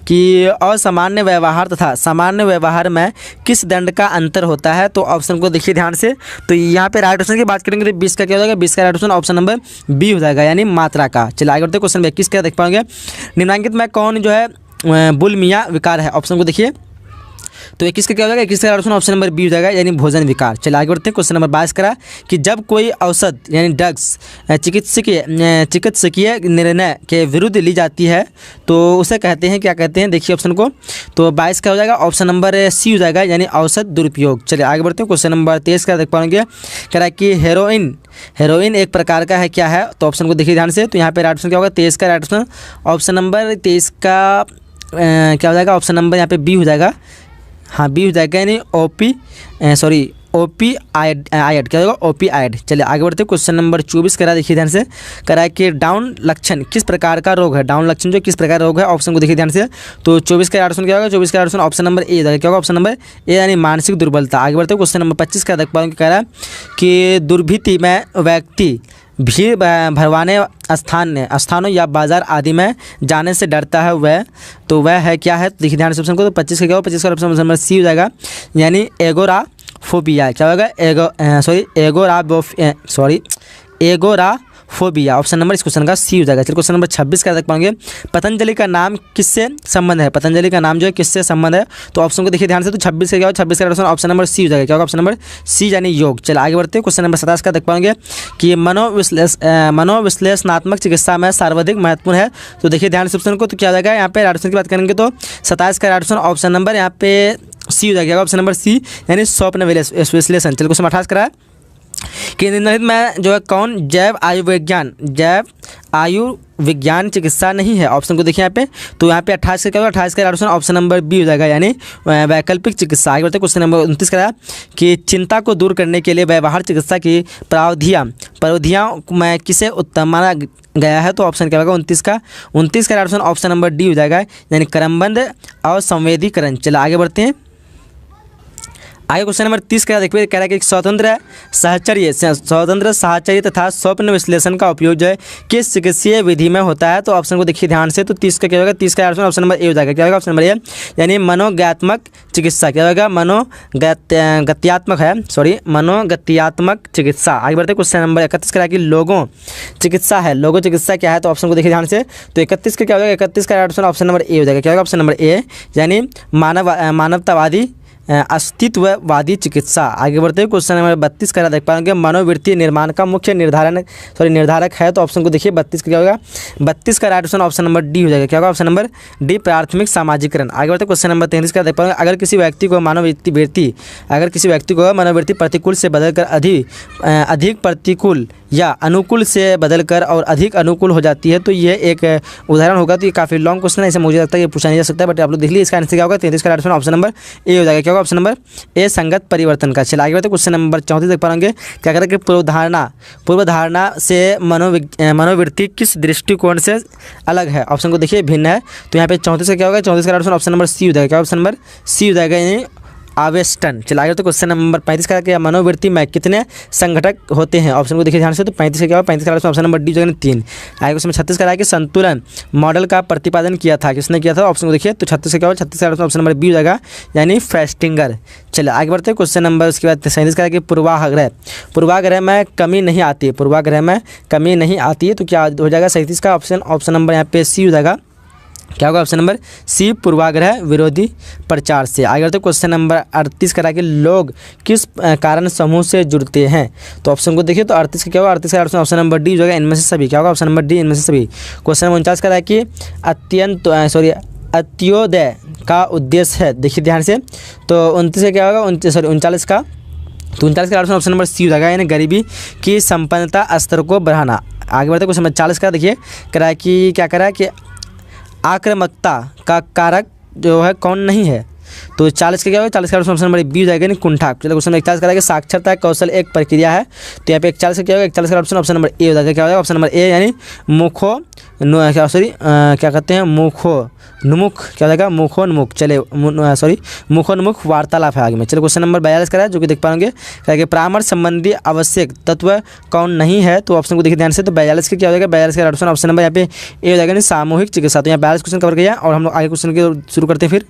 कि असामान्य व्यवहार तथा सामान्य व्यवहार में किस दंड का अंतर होता है। तो ऑप्शन को देखिए ध्यान से। तो यहाँ पे राइट ऑप्शन की बात करेंगे तो 20 का क्या हो जाएगा, 20 का right option option number B हो जाएगा, यानी मात्रा का। चलिए आगे बढ़ते हैं। क्वेश्चन 21 का देख पाएंगे, निम्नलिखित में कौन जो है बुलिमिया विकार है। ऑप्शन को देखिए। तो 21 का क्या हो जाएगा, 21 का ऑप्शन नंबर बी हो जाएगा, यानी भोजन विकार। चलिए आगे बढ़ते हैं। क्वेश्चन नंबर 22 करा कि जब कोई औषध यानी ड्रग्स चिकित्सकीय निर्णय के विरुद्ध ली जाती है तो उसे कहते हैं, क्या कहते हैं, देखिए ऑप्शन को। तो 22 का हो जाएगा ऑप्शन नंबर सी हो जाएगा, यानी औषध दुरुपयोग। चलिए आगे बढ़ते हैं। क्वेश्चन नंबर 23 का देख पाएंगे, कह रहा है कि हेरोइन एक प्रकार का है, क्या है। तो ऑप्शन को देखिए ध्यान से। तो यहाँ पे राइट ऑप्शन क्या होगा, 23 का राइट ऑप्शन ऑप्शन नंबर 23 का क्या हो जाएगा, ऑप्शन नंबर यहाँ पे बी हो जाएगा। हाँ बी हो जाएगा, यानी ओपीआइड क्या होगा, ओपीआइड। चलिए आगे बढ़ते हैं। क्वेश्चन नंबर 24 करा, देखिए ध्यान से। करा है कि डाउन लक्षण किस प्रकार का रोग है। डाउन लक्षण जो किस प्रकार का रोग है, ऑप्शन को देखिए ध्यान से। तो 24 का ऑप्शन क्या होगा, 24 का ऑप्शन ऑप्शन नंबर ए जाएगा। क्या होगा ऑप्शन नंबर ए, यानी मानसिक दुर्बलता। आगे बढ़ते हैं। क्वेश्चन नंबर 25 का देख पाएंगे, कह रहा है कि दुर्भिति में व्यक्ति भीड़ भरवाने स्थानों या बाजार आदि में जाने से डरता है, वह तो वह है क्या है। देखिए ध्यान से ऑप्शन को। तो 25 का क्या होगा, 25 का ऑप्शन नंबर सी हो जाएगा, यानी एगोराफोबिया। क्या होगा, एगोराफोबिया। ऑप्शन नंबर इस क्वेश्चन का सी हो जाएगा। चलिए क्वेश्चन नंबर 26 का देख पाएंगे, पतंजलि का नाम किससे संबंध है। पतंजलि का नाम जो है किससे संबंध है। तो ऑप्शन को देखिए ध्यान से। तो 26 का क्या होगा, 26 का ऑप्शन नंबर सी हो जाएगा। क्या होगा ऑप्शन नंबर सी, यानी योग। चलिए आगे बढ़ते हैं। क्वेश्चन नंबर 27 का देख पाएंगे कि मनोविश्लेषणात्मक चिकित्सा में सर्वाधिक महत्वपूर्ण है। तो देखिए ध्यान से ऑप्शन को। तो क्या हो जाएगा, यहाँ पे राइट ऑप्शन की बात करेंगे तो 27 का राइट ऑप्शन नंबर यहाँ पे सी हो जाएगा। ऑप्शन नंबर सी, यानी स्वप्न विश्लेषण। चलिए क्वेश्चन 28 करा कि निम्नलिखित में जो है कौन जैव आयुर्विज्ञान चिकित्सा नहीं है। ऑप्शन को देखिए यहाँ पे। तो यहाँ पे 28 का क्या होगा, 28 का ऑप्शन नंबर बी हो जाएगा, यानी वैकल्पिक चिकित्सा। आगे बढ़ते हैं। क्वेश्चन नंबर 29 का कि चिंता को दूर करने के लिए व्यवहार चिकित्सा की प्रावधानियाँ में किसे उत्तम माना गया है। तो ऑप्शन क्या होगा 29 का ऑप्शन नंबर डी हो जाएगा, यानी क्रमबद्ध और संवेदीकरण। चलो आगे बढ़ते हैं। आगे क्वेश्चन नंबर 30 का देखिए, कह रहा है कि स्वतंत्र साहचर्य तथा स्वप्न विश्लेषण का उपयोग जो है किस चिकित्सीय विधि में होता है। तो ऑप्शन को देखिए ध्यान से। तो 30 का क्या होगा, 30 का ऑप्शन नंबर ए हो जाएगा। क्या होगा ऑप्शन नंबर ए, यानी मनोज्ञात्मक चिकित्सा। क्या होगा, मनोगत्यात्मक चिकित्सा। आगे बढ़ते क्वेश्चन नंबर 31 का कि लोगो चिकित्सा क्या है। तो ऑप्शन को देखिए ध्यान से। तो 31 का क्या होगा, 31 का ऑप्शन नंबर ए हो जाएगा। क्या होगा ऑप्शन नंबर ए, यानी मानवतावादी अस्तित्ववादी चिकित्सा। आगे बढ़ते हैं। क्वेश्चन नंबर 32 का देख पाएंगे, मनोवृत्ति निर्माण का मुख्य निर्धारक है। तो ऑप्शन को देखिए 32 का क्या होगा, 32 का राइट ऑप्शन नंबर डी हो जाएगा। क्या होगा ऑप्शन नंबर डी, प्राथमिक सामाजिकरण। आगे बढ़ते हैं। क्वेश्चन नंबर 33 का देख पाएंगे, अगर किसी व्यक्ति को मनोवृत्ति प्रतिकूल से बदलकर अधिक प्रतिकूल या अनुकूल से बदलकर और अधिक अनुकूल हो जाती है, तो ये एक उदाहरण होगा। तो ये काफ़ी लॉन्ग क्वेश्चन है, इसे मुझे लगता है ये पूछा नहीं जा सकता, बट आप लोग देख लीजिए। इसका आंसर क्या होगा, 33 का ऑप्शन नंबर ए हो जाएगा। क्या होगा ऑप्शन नंबर ए, संगत परिवर्तन का। चलिए आगे बढ़ते क्वेश्चन नंबर 34 देख पाएंगे, क्या करें कि पूर्वधारणा से मनोवृत्ति किस दृष्टिकोण से अलग है। ऑप्शन को देखिए भिन्न है। तो यहाँ पे 34 का क्या होगा, 34 का ऑप्शन नंबर सी हो जाएगा। क्या ऑप्शन नंबर सी हो जाएगा, यानी आवेष्टन। चलिए आगे तो क्वेश्चन नंबर 35 का क्या, मनोवृत्ति में कितने संघटक होते हैं। ऑप्शन को देखिए ध्यान से। तो 35 का क्या होगा, 35 का ऑप्शन नंबर डी जो है 3। आगे क्वेश्चन 36 का कि संतुलन मॉडल का प्रतिपादन किया था, किसने किया था। ऑप्शन को देखिए। तो 36 का क्या होगा, 36 का ऑप्शन नंबर बी हो जाएगा, यानी फेस्टिंगर। चलिए आगे बढ़ते हैं। क्वेश्चन नंबर उसके बाद 37 का कि पूर्वाग्रह में कमी नहीं आती है, तो क्या हो जाएगा 37 का ऑप्शन नंबर यहाँ पे सी हो जाएगा। क्या होगा ऑप्शन नंबर सी, पूर्वाग्रह विरोधी प्रचार से। आगे बढ़ते क्वेश्चन नंबर 38 करा कि लोग किस कारण समूह से जुड़ते हैं। तो ऑप्शन को देखिए। तो 38 का क्या होगा, 38 का ऑप्शन नंबर डी जो है इनमें से सभी। क्या होगा ऑप्शन नंबर डी, इनमें से सभी। क्वेश्चन नंबर 49 करा कि अंत्योदय का उद्देश्य है। देखिए ध्यान से। तो 29 का क्या होगा, 39 का। तो 39 का ऑप्शन नंबर सी हो जाएगा, यानी गरीबी की संपन्नता स्तर को बढ़ाना। आगे बढ़ते क्वेश्चन नंबर 40 का देखिए, करा कि क्या करा कि आक्रामकता का कारक जो है कौन नहीं है। तो 40 का क्या होगा, 40 का ऑप्शन नंबर बी हो जाएगा, यानी कुंठा। चलो क्वेश्चन नंबर 41 करा कि साक्षरता कौशल एक प्रक्रिया है। तो यहाँ पे 41 का क्या होगा, 41 का ऑप्शन नंबर ए हो जाएगा। क्या हो जाएगा ऑप्शन नंबर ए, यानी क्या क्या कहते हैं मुखोन्मुख, क्या हो जाएगा मुखोन्मुख। चले मुखोन्मुख वार्तालाप है आगे में। चलिए क्वेश्चन नंबर 42 का है, जो कि देख पाएंगे क्या कि परामर्श संबंधी आवश्यक तत्व कौन नहीं है, तो ऑप्शन को देखिए ध्यान से। तो 42 का क्या हो जाएगा, 42 का ऑप्शन नंबर यहाँ पे ए हो जाएगा, सामूहिक चिकित्सा। तो यहाँ 42 क्वेश्चन कवर किया और हम लोग आगे क्वेश्चन की शुरू करते हैं। फिर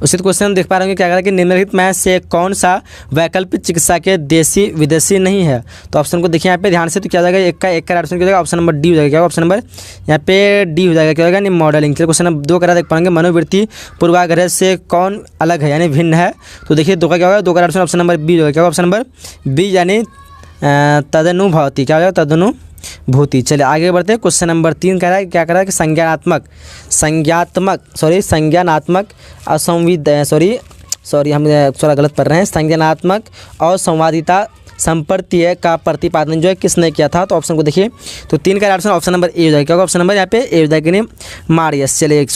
उसी क्वेश्चन हम देख पा रहे हैं क्या कह रहा है कि निम्नलिखित में से कौन सा वैकल्पिक चिकित्सा के देशी विदेशी नहीं है। तो ऑप्शन को देखिए यहाँ पे ध्यान से, तो क्या हो जाएगा, एक का ऑप्शन क्या हो जाएगा, ऑप्शन नंबर डी हो जाएगा। क्या ऑप्शन नंबर यहाँ पे डी हो जाएगा, क्या होगा नहीं मॉडलिंग। चलिए क्वेश्चन नंबर 2 का देख पाएंगे, मनोवृत्ति पूर्वाग्रह से कौन अलग है यानी भिन्न है। तो देखिए 2 का क्या होगा, 2 का ऑप्शन नंबर बी हो जाएगा। क्या ऑप्शन नंबर बी यानी तदनुभवती, क्या हो जाएगा तदनुभूति। चलिए आगे बढ़ते हैं। क्वेश्चन नंबर 3 कह रहा है क्या कह रहा है कि संज्ञानात्मक हम थोड़ा गलत पढ़ रहे हैं। संज्ञानात्मक और संवादिता संपर्तीय का प्रतिपादन जो है किसने किया था। तो ऑप्शन को देखिए, तो 3 का ऑप्शन नंबर ए हो जाएगा। क्या होगा ऑप्शन नंबर यहाँ पे ए हो जाएगा, मारियस। चलिए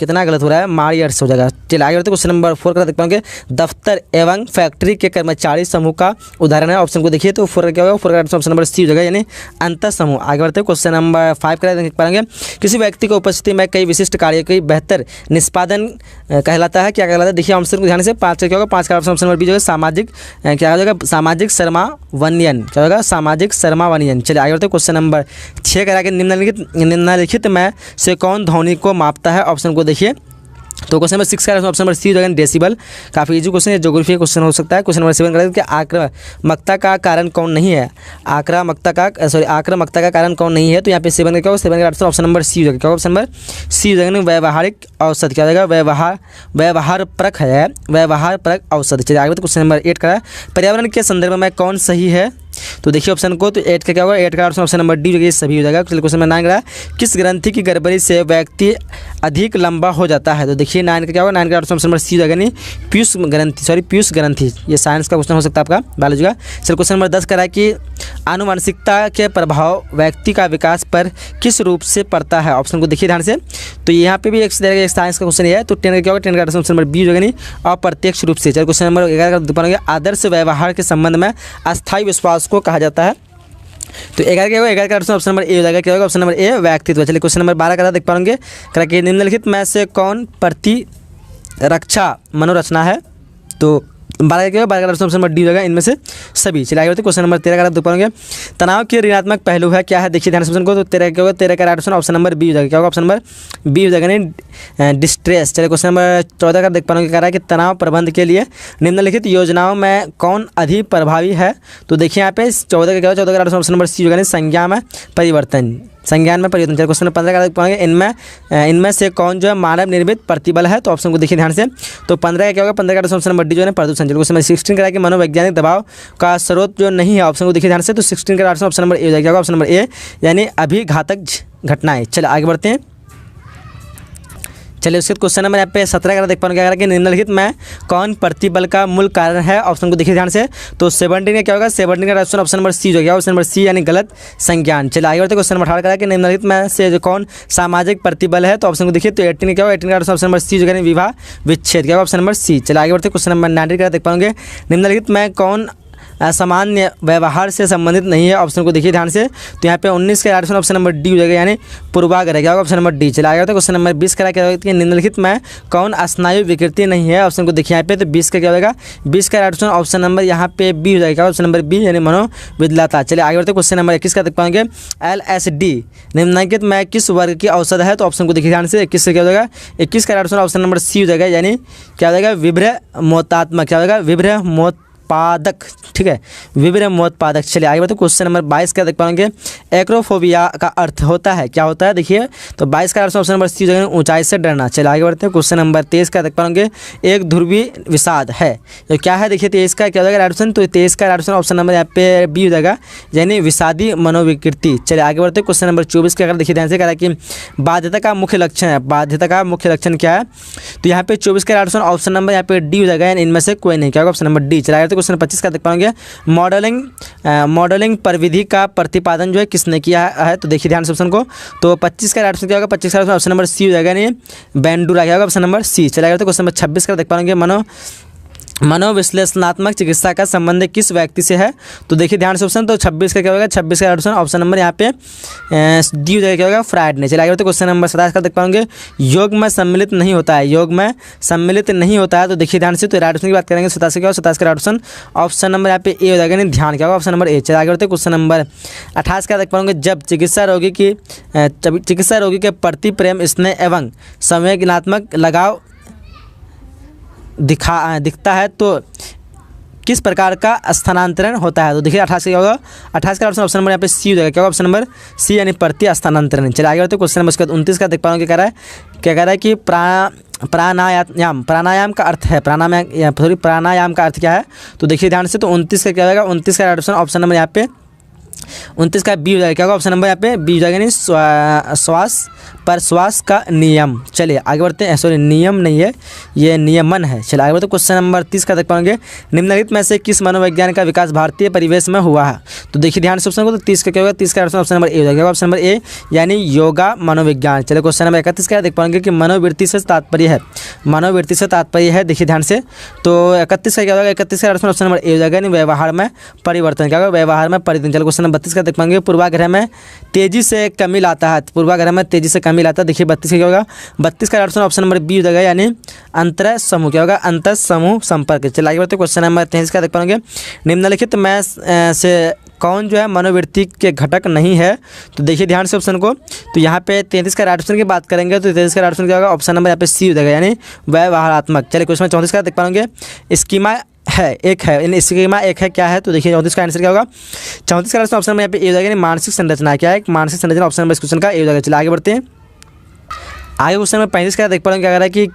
कितना गलत हो रहा है, मारियर्स हो जाएगा। चलिए आगे बढ़ते क्वेश्चन नंबर 4 का देख पाएंगे, दफ्तर एवं फैक्ट्री के कर्मचारी समूह का उदाहरण है। ऑप्शन को देखिए, तो 4 का क्या होगा, 4 का ऑप्शन नंबर सी हो जाएगा यानी अंतर समूह। आगे बढ़ते क्वेश्चन नंबर 5 का देख पाएंगे, किसी व्यक्ति को उपस्थिति में कई विशिष्ट कार्य की बेहतर निष्पादन कहलाता है। क्या कहलाता है, देखिए ऑप्शन को ध्यान से। 5 का क्या होगा, 5 का ऑप्शन नंबर बी जो है सामाजिक, क्या हो जाएगा सामाजिक सर्मावन्यन, क्या होगा सामाजिक सर्मावन्यन। चलिए आगे बढ़ते क्वेश्चन नंबर 6 का निम्नलिखित में से कौन ध्वनि को मापता है। ऑप्शन को देखिए, तो क्वेश्चन नंबर 6 का ऑप्शन नंबर सी हो जाएगा डेसिबल। काफ़ी इजी क्वेश्चन है, ज्योग्राफी क्वेश्चन हो सकता है। क्वेश्चन नंबर 7 का आक्रामकता का कारण कौन नहीं है, आक्रामकता का कारण कौन नहीं है। तो यहाँ पे 7 का क्या होगा, 7 का ऑप्शन नंबर सी हो जाएगा। क्या ऑप्शन नंबर सी हो जाएगा, व्यवहारिक औसत, क्या हो जाएगा व्यवहार परक है, व्यवहार परक औसत। चलिए आगे क्वेश्चन नंबर 8 का पर्यावरण के संदर्भ में कौन सही है। तो देखिए ऑप्शन को, तो 8 का क्या होगा, 8 का ऑप्शन नंबर डी हो जाएगा, सभी हो जाएगा। चलिए क्वेश्चन नंबर 9 का किस ग्रंथि की गड़बड़ी से व्यक्ति अधिक लंबा हो जाता है। तो देखिए 9 का क्या होगा, 9 का ऑप्शन नंबर सी हो जाएगा, नहीं पीयूष ग्रंथि। ये साइंस का क्वेश्चन हो सकता है आपका, बायोलॉजी का। चलिए क्वेश्चन नंबर 10 करा कि आनुवंशिकता के प्रभाव व्यक्ति का विकास पर किस रूप से पड़ता है। ऑप्शन को देखिए ध्यान से, तो यहाँ पे भी एक साइंस का क्वेश्चन है। तो 10 का क्या होगा, 10 का ऑप्शन नंबर बी हो जाएगा, नहीं अप्रत्यक्ष रूप से। चलिए क्वेश्चन नंबर 11 का आदर्श व्यवहार के संबंध में अस्थायी विश्वास को कहा जाता है। तो 11 क्या होगा, 11 का ऑप्शन नंबर ए हो जाएगा। क्या होगा ऑप्शन नंबर ए व्यक्तित्व। चलिए क्वेश्चन नंबर 12 का देख पाएंगे, कह कि निम्नलिखित में से कौन प्रतिरक्षा मनोरचना है। तो 12 क्या होगा, 12 का ऑप्शन नंबर डी हो जाएगा, इनमें से सभी। चलिए आगे बढ़ते क्वेश्चन नंबर 13 का देख पाएंगे, तनाव के ऋणात्मक पहलू है क्या है। देखिए ध्यान से को, तो 13 क्या होगा, 13 का ऑप्शन नंबर बी हो जाएगा। क्या होगा ऑप्शन नंबर बी हो जाएगा, नहीं डिस्ट्रेस। चलिए क्वेश्चन नंबर 14 का देख पाएंगे, कह रहा है कि तनाव प्रबंध के लिए निम्नलिखित योजनाओं में कौन अधिक प्रभावी है। तो देखिए यहाँ पे 14 का क्या होगा, 14 का ऑप्शन नंबर सी हो जाएगा, संज्ञान में परिवर्तन। चलिए क्वेश्चन नंबर 15 का देख पाएंगे, इनमें से कौन जो है मानव निर्मित प्रतिबल है। तो ऑप्शन को देखिए ध्यान से, तो 15 का क्या होगा, 15 का ऑप्शन नंबर डी जो है प्रदूषण। चलिए क्वेश्चन नंबर 16 का कि मनोवैज्ञानिक दबाव का स्रोत जो नहीं है। ऑप्शन को देखिए ध्यान से, तो 16 का ऑप्शन नंबर ए हो जाएगा। ऑप्शन नंबर ए यानी अभिघातक घटनाएं। चलिए आगे बढ़ते हैं। चलिए उसके क्वेश्चन नंबर यहाँ पे 17 का देख पाएंगे, क्या कि निम्नलिखित में कौन प्रतिबल का मूल कारण है। ऑप्शन को देखिए ध्यान से, तो 17 का क्या होगा, 17 का ऑप्शन नंबर सी हो जाएगा। ऑप्शन नंबर सी यानी गलत संज्ञान। चलिए आगे बढ़ते क्वेश्चन नंबर 18 का कि निम्नलिखित में से जो कौन सामाजिक प्रतिबल है। तो ऑप्शन को देखिए, तो 18 का क्या होगा, 18 का ऑप्शन नंबर सी हो जाएगा, विवाह विच्छेद। क्या होगा ऑप्शन नंबर सी। चलिए आगे बढ़ते क्वेश्चन नंबर 19 का देख पाएंगे, निम्नलिखित में कौन सामान्य व्यवहार से संबंधित नहीं है। ऑप्शन को देखिए ध्यान से, तो यहाँ पे 19 का ऑप्शन नंबर डी हो जाएगा, यानी पूर्वाग्रह। क्या होगा ऑप्शन नंबर डी। चला आएगा तो क्वेश्चन नंबर 20 का क्या होगा, निम्नलिखित में कौन स्नायु विकृति नहीं है। ऑप्शन को देखिए यहाँ पे, तो 20 का क्या होगा, 20 का ऑप्शन नंबर यहाँ पे बी हो जाएगा, ऑप्शन नंबर बी यानी मनोविद्लता। चलिए आगे बढ़ते क्वेश्चन नंबर 21 का देख पाएंगे, LSD निम्नलिखित में किस वर्ग की औषध है। तो ऑप्शन को देखिए ध्यान से, 21 से क्या हो जाएगा, 21 का ऑप्शन नंबर सी हो जाएगा, यानी क्या हो जाएगा, विभ्रमोत्पादक। क्या होगा, विभ्रमोत्पादक। ठीक है, विभ्रमोत्पादक। चलिए आगे बढ़ते क्वेश्चन नंबर 22 का देख पाएंगे, एक्रोफोबिया का अर्थ होता है, क्या होता है देखिए, तो 22 का ऑप्शन नंबर सी हो जाएगा, ऊंचाई से डरना। चलिए आगे बढ़ते हैं क्वेश्चन नंबर 23 का देख पाएंगे, एक ध्रुवीय विषाद है, तो क्या है देखिए 23 का क्या हो जाएगा ऑप्शन, तो 23 का ऑप्शन नंबर यहाँ पे बी हो जाएगा, यानी विषादी मनोविकृति। चलिए आगे बढ़ते क्वेश्चन नंबर 24 का अगर देखिए ध्यान से, कह रहा है कि बाध्यता का मुख्य लक्षण है, बाध्यता का मुख्य लक्षण क्या है। तो यहाँ पे 24 का ऑप्शन नंबर यहाँ पे डी हो जाएगा, इनमें से कोई नहीं। क्या होगा ऑप्शन नंबर डी। चलिए आगे क्वेश्चन 25 का देख पाएंगे, मॉडलिंग परिविधि का प्रतिपादन जो है किसने किया है। तो देखिए ध्यान से ऑप्शन को, तो 25 का ऑप्शन क्या होगा, 25 का ऑप्शन नंबर सी हो जाएगा, नहीं बेंडूरा। क्या होगा ऑप्शन नंबर सी। चला गया तो क्वेश्चन नंबर 26 का देख पाएंगे, मनोविश्लेषणात्मक चिकित्सा का संबंध किस व्यक्ति से है? तो देखिए ध्यान से ऑप्शन, तो 26 का क्या होगा? 26 का ऑप्शन ऑप्शन नंबर यहाँ पे डी हो जाएगा, क्या होगा? फ्राइड ने। चलिए आगे बढ़ते क्वेश्चन नंबर 27 का देख पाएंगे, योग में सम्मिलित नहीं होता है, योग में सम्मिलित नहीं होता है। तो देखिए ध्यान से, तो राइट ऑप्शन की बात करेंगे 27 का, 27 का ऑप्शन ऑप्शन नंबर यहाँ पे ए हो जाएगा, नहीं ध्यान क्या होगा? Option number A. चलिए आगे बढ़ते क्वेश्चन नंबर 28 का देख पाएंगे, जब चिकित्सा रोगी के प्रति प्रेम, स्नेह एवं संवेदनात्मक लगाव दिखता है तो किस प्रकार का स्थानांतरण होता है? तो देखिए 28 क्या होगा? 28 का ऑप्शन नंबर यहाँ पे सी हो जाएगा, क्या होगा? ऑप्शन नंबर सी यानी प्रति स्थानांतरण। चलिए आगे बढ़ते क्वेश्चन नंबर उसके बाद 29 का देख पाएंगे, क्या कह रहा है कि प्राणायाम का अर्थ है, प्राणायाम का अर्थ क्या है? तो देखिए ध्यान से, तो 29 का क्या होगा? 29 का ऑप्शन नंबर यहाँ पे 29 का बी हो जाएगा, क्या होगा? ऑप्शन नंबर यहाँ पे बी हो जाएगा, यानी श्वास का नियम। चलिए आगे बढ़ते हैं, सॉरी नियम नहीं है, ये नियमन है। चलिए आगे बढ़ते क्वेश्चन नंबर 30 का देख पाएंगे, निम्नलिखित में से किस मनोविज्ञान का विकास भारतीय परिवेश में हुआ है? तो देखिए ध्यान से ऑप्शन को, तो 30 का क्या होगा? 30 का ऑप्शन नंबर ए हो जाएगा, ऑप्शन नंबर ए यानी योगा मनोविज्ञान। चलिए क्वेश्चन नंबर 31 का देख पाएंगे कि मनोवृत्ति से तात्पर्य है, देखिए ध्यान से, तो 31 का क्या होगा? 31 का ऑप्शन नंबर ए हो जाएगा, यानी व्यवहार में परिवर्तन, क्या होगा? व्यवहार में परिवर्तन। चलिए क्वेश्चन नंबर 32 का देख पाएंगे, पूर्वाग्रह में तेजी से कमी लाता है, देखिए 32 का क्या होगा? 32 का ऑप्शन नंबर बी हो जाएगा, यानी अंतर समूह, क्या होगा? अंतर समूह संपर्क। चलिए आगे बढ़ते क्वेश्चन नंबर 33 का देख पाएंगे, निम्नलिखित में से कौन जो है मनोवृत्ति के घटक नहीं है? तो देखिए ध्यान से ऑप्शन को, तो यहाँ पे 33 का ऑप्शन की बात करेंगे, तो 33 का ऑप्शन क्या होगा? ऑप्शन नंबर यहाँ पे सी हो जाएगा, यानी व्यवहारात्मक। चलिए क्वेश्चन 34 का देख पाएंगे, स्कीमा एक है, स्कीमा एक है, क्या है? तो देखिए 34 का आंसर क्या होगा? 34 का ऑप्शन में यहाँ पे ए हो जाएगा, यानी मानसिक संरचना, क्या है? मानसिक संरचना ऑप्शन नंबर इस क्वेश्चन का ए हो जाएगा। चलिए आगे बढ़ते हैं, आगे क्वेश्चन में 35 का देख पाएंगे, क्या कह रहा है कि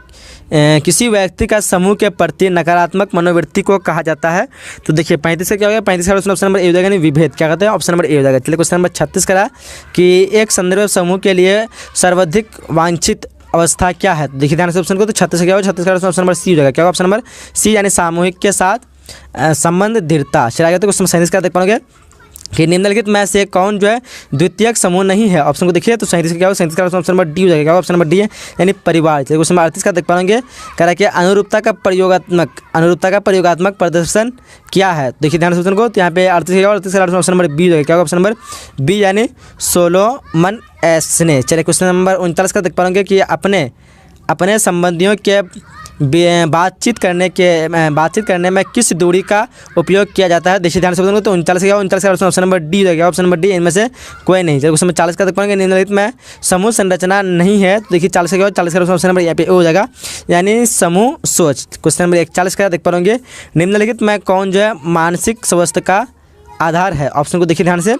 किसी व्यक्ति का समूह के प्रति नकारात्मक मनोवृत्ति को कहा जाता है? तो देखिए 35 का क्या होगा? 35 का ऑप्शन नंबर ए हो जाएगा, नहीं विभेद, क्या कहते हैं? ऑप्शन नंबर ए हो जाएगा। चलिए क्वेश्चन नंबर 36 का कि एक संदर्भ समूह के लिए सर्वाधिक वांछित अवस्था क्या है? देखिए ध्यान से ऑप्शन को, तो 36 का क्या होगा? 36 का ऑप्शन नंबर सी हो जाएगा, क्या होगा? ऑप्शन नंबर सी यानी सामूहिक के साथ संबंध दृढ़ता। चलिए आगे तो क्वेश्चन 37 का देख पाओगे कि निम्नलिखित में से कौन जो है द्वितीयक समूह नहीं है? ऑप्शन को देखिए, तो 37 का क्या होगा? 37 का ऑप्शन नंबर डी हो जाएगा, क्या होगा? ऑप्शन नंबर डी है, यानी परिवार। चलिए क्वेश्चन नंबर 38 का देख पाएंगे, कह रहा है कि अनुरूपता का प्रयोगात्मक प्रदर्शन क्या है? देखिए ध्यान से ऑप्शन को, तो यहाँ पे 38 का ऑप्शन नंबर बी हो जाएगा, क्या होगा? ऑप्शन नंबर बी यानी सोलोमन एस्ने। चलिए क्वेश्चन नंबर 39 का देख पाएंगे कि अपने संबंधियों के बातचीत करने में किस दूरी का उपयोग किया जाता है? देखिए ध्यान से बताऊंगा, तो 39 का ऑप्शन नंबर डी जाएगा, ऑप्शन नंबर डी इनमें से कोई नहीं। चलिए क्वेश्चन नंबर 40 का देख पाएंगे, निम्नलिखित में समूह संरचना नहीं है? तो देखिए 40 का ऑप्शन नंबर यहाँ पे हो जाएगा, यानी समूह सोच। क्वेश्चन नंबर 41 का देख पाएंगे, निम्नलिखित में कौन जो है मानसिक स्वास्थ्य का आधार है? ऑप्शन को देखिए ध्यान से,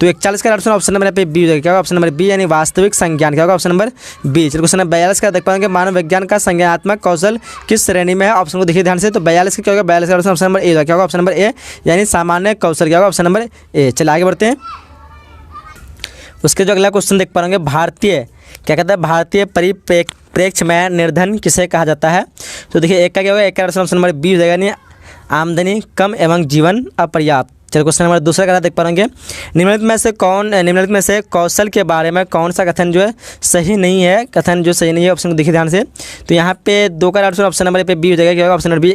तो 41 का ऑप्शन नंबर यहाँ पे बी हो जाएगा, क्या होगा? ऑप्शन नंबर बी यानी वास्तविक संज्ञान, क्या होगा? Option number B. चलिए क्वेश्चन नंबर 42 का देख पाएंगे, मानव विज्ञान का संज्ञानात्मक कौशल किस श्रेणी में है? ऑप्शन को देखिए ध्यान से, तो 42 का क्या होगा? 42 का ऑप्शन नंबर ए होगा, क्या होगा? ऑप्शन नंबर ए यानी सामान्य कौशल, क्या होगा? Option number A. चलिए आगे बढ़ते हैं, उसके जो अगला क्वेश्चन देख पाएंगे, भारतीय परिप्रेक्ष्य में निर्धन किसे कहा जाता है? तो देखिए एक का क्या होगा? एक का ऑप्शन नंबर बी हो जाएगा, यानी आमदनी कम एवं जीवन अपर्याप्त। चलिए क्वेश्चन नंबर दूसरा का देख पाएंगे, निम्नलिखित में से कौशल के बारे में कौन सा कथन जो है सही नहीं है? कथन जो सही नहीं है, ऑप्शन को देखिए ध्यान से, तो यहाँ पे 2 का ऑप्शन नंबर पे बी हो जाएगा, क्या होगा? ऑप्शन नंबर बी,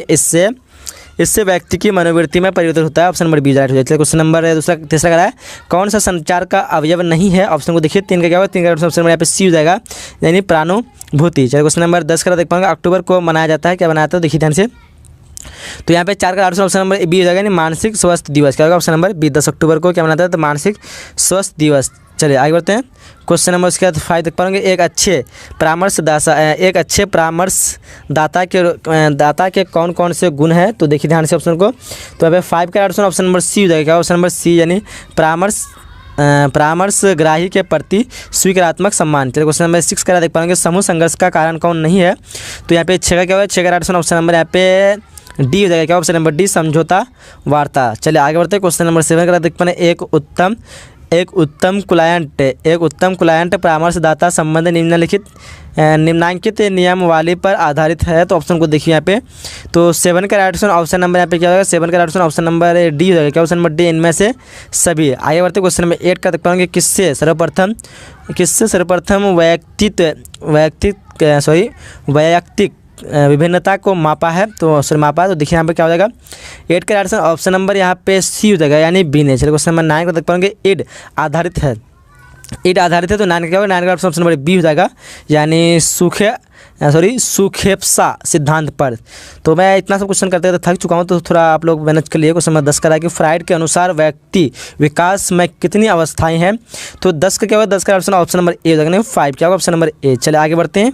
इससे व्यक्ति की मनोवृत्ति में परिवर्तन होता है, ऑप्शन नंबर बी राइट हो जाएगा। क्वेश्चन नंबर तीसरा का है, कौन सा संचार का अवयव नहीं है? ऑप्शन को देखिए 3 का क्या होगा? 3 का ऑप्शन नंबर यहाँ पे सी हो जाएगा, यानी प्राणुभूति। चलिए क्वेश्चन नंबर 10 का देख पाएंगे, अक्टूबर को मनाया जाता है, क्या बनाया था? देखिए ध्यान से, तो यहाँ पे 4 का ऑप्शन नंबर बी हो जाएगा, यानी मानसिक स्वास्थ्य दिवस, क्या होगा? ऑप्शन नंबर बी, 10 अक्टूबर को क्या मनाता है? तो मानसिक स्वास्थ्य दिवस। चलिए आगे बढ़ते हैं, क्वेश्चन नंबर उसके बाद 5 देख पाएंगे, एक अच्छे परामर्शदाता के कौन कौन से गुण हैं? तो देखिए ध्यान से ऑप्शन को, तो यहाँ पे 5 का ऑप्शन नंबर सी हो जाएगा, ऑप्शन नंबर सी यानी परामर्शग्राही के प्रति स्वीकारात्मक सम्मान। चलिए क्वेश्चन नंबर 6 का देख पाएंगे, समूह संघर्ष का कारण कौन नहीं है? तो यहाँ पे 6 का क्या होगा? 6 का ऑप्शन नंबर यहाँ पे डी हो जाएगा, क्या ऑप्शन नंबर डी, समझौता वार्ता। चलिए आगे बढ़ते हैं, क्वेश्चन नंबर 7 का देख पाएंगे, एक उत्तम क्लाइंट परामर्शदाता संबंध निम्नांकित नियमावली पर आधारित है? तो ऑप्शन को देखिए यहाँ पे, तो 7 का ऑप्शन नंबर यहाँ पे क्या होगा? 7 का ऑप्शन नंबर डी हो जाएगा, क्या ऑप्शन नंबर डी, इनमें से सभी। आगे बढ़ते क्वेश्चन नंबर 8 का देख पाएंगे, किससे सर्वप्रथम वैयक्तिक विभिन्नता को मापा है, तो सॉरी मापा है, तो देखिए यहाँ पे क्या हो जाएगा 8 का राइट ऑप्शन नंबर यहाँ पे सी हो जाएगा, यानी बी ने। चलिए क्वेश्चन नंबर 9 को देख पाएंगे, ईड आधारित है, ईड आधारित है तो 9 का क्या होगा, 9 का ऑप्शन नंबर बी हो जाएगा, यानी सुखेप्सा सिद्धांत पर। तो मैं इतना सब क्वेश्चन करते थक चुका हूँ, तो थोड़ा आप लोग मैनेज कर लिए। क्वेश्चन नंबर 10 का कि फ्राइड के अनुसार व्यक्ति विकास में कितनी अवस्थाएं हैं, तो 10 का क्या होगा, 10 का ऑप्शन नंबर ए हो जाएगा, 5 क्या होगा, ऑप्शन नंबर ए। चलिए आगे बढ़ते हैं।